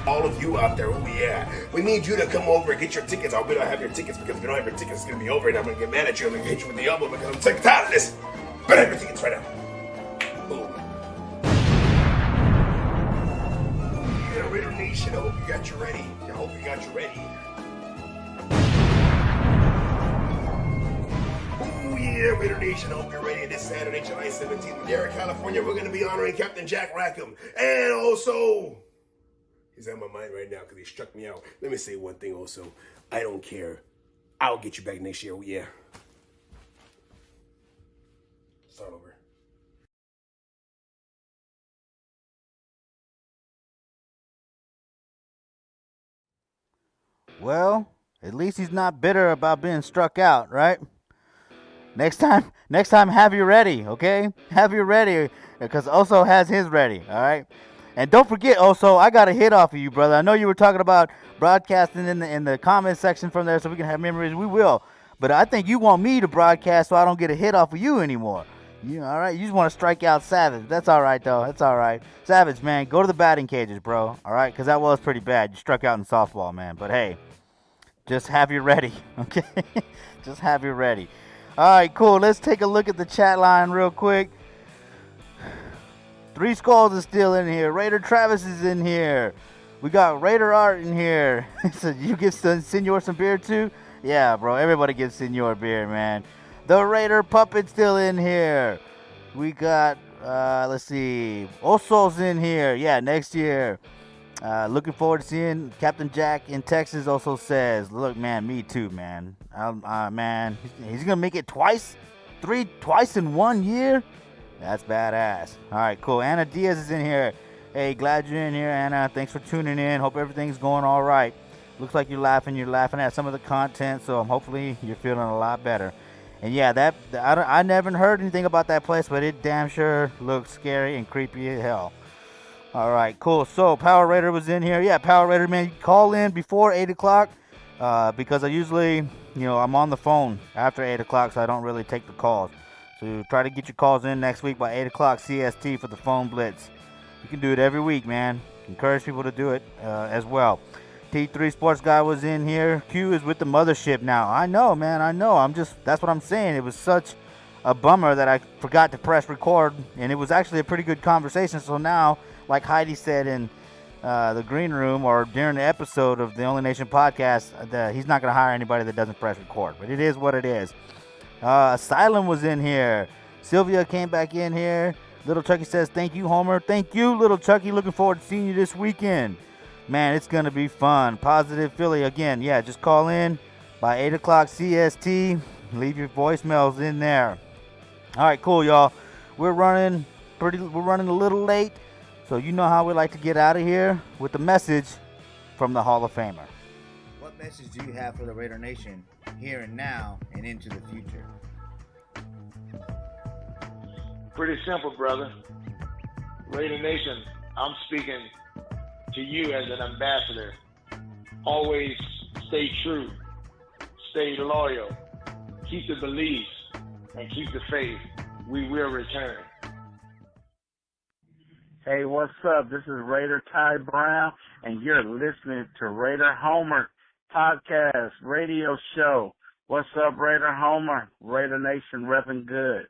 All of you out there, oh yeah. We need you to come over and get your tickets. We don't have your tickets because if you don't have your tickets, it's going to be over and I'm going to get mad at you. I'm going to hit you with the elbow because I'm sick and tired of this. But I have your tickets right now. Boom. Raider Nation, I hope you got you ready. Oh yeah, Raider Nation, I hope you're ready this Saturday, July 17th, Madera, California. We're going to be honoring Captain Jack Rackham. And also, he's on my mind right now because he struck me out. Let me say one thing also. I don't care. I'll get you back next year. Oh yeah. Start over. Well, at least he's not bitter about being struck out, right? Next time, have you ready, okay? Have you ready, because Oso has his ready, all right? And don't forget, Oso, I got a hit off of you, brother. I know you were talking about broadcasting in the comment section from there so we can have memories. We will. But I think you want me to broadcast so I don't get a hit off of you anymore. You all right? You just want to strike out Savage. That's all right, though. That's all right. Savage, man, go to the batting cages, bro, all right? Because that was pretty bad. You struck out in softball, man. But, hey, just have you ready, okay? Just have you ready. All right, cool. Let's take a look at the chat line real quick. Three Skulls is still in here. Raider Travis is in here. We got Raider Art in here. So you give Senor some beer too? Yeah, bro. Everybody gives Senor beer, man. The Raider Puppet's still in here. We got, let's see, Oso's in here. Yeah, next year. Looking forward to seeing Captain Jack in Texas. Also says, look, man, me too, man. Man, he's gonna make it twice in 1 year. That's badass. All right, cool. Anna Diaz is in here. Hey, glad you're in here, Anna. Thanks for tuning in. Hope everything's going all right. Looks like you're laughing. You're laughing at some of the content, so hopefully you're feeling a lot better. And yeah, I never heard anything about that place, but it damn sure looks scary and creepy as hell. All right, cool. So Power Raider was in here. Yeah, Power Raider, man, you call in before 8 o'clock because I usually, I'm on the phone after 8 o'clock, so I don't really take the calls. So try to get your calls in next week by 8 o'clock CST for the phone blitz. You can do it every week, man. Encourage people to do it as well. T3 Sports Guy was in here. Q is with the mothership now. I know, man. I know. That's what I'm saying. It was such a bummer that I forgot to press record, and it was actually a pretty good conversation. So now, like Heidi said in the green room or during the episode of the Only Nation podcast, he's not going to hire anybody that doesn't press record. But it is what it is. Asylum was in here. Sylvia came back in here. Little Chuckie says, thank you, Homer. Thank you, Little Chuckie. Looking forward to seeing you this weekend. Man, it's going to be fun. Positive Philly. Again, yeah, just call in by 8 o'clock CST. Leave your voicemails in there. All right, cool, y'all. We're running a little late, so you know how we like to get out of here with the message from the Hall of Famer. What message do you have for the Raider Nation here and now and into the future? Pretty simple, brother. Raider Nation, I'm speaking to you as an ambassador. Always stay true, stay loyal, keep the belief, and keep the faith. We will return. Hey, what's up? This is Raider Ty Brown, and you're listening to Raider Homer Podcast Radio Show. What's up, Raider Homer? Raider Nation repping good.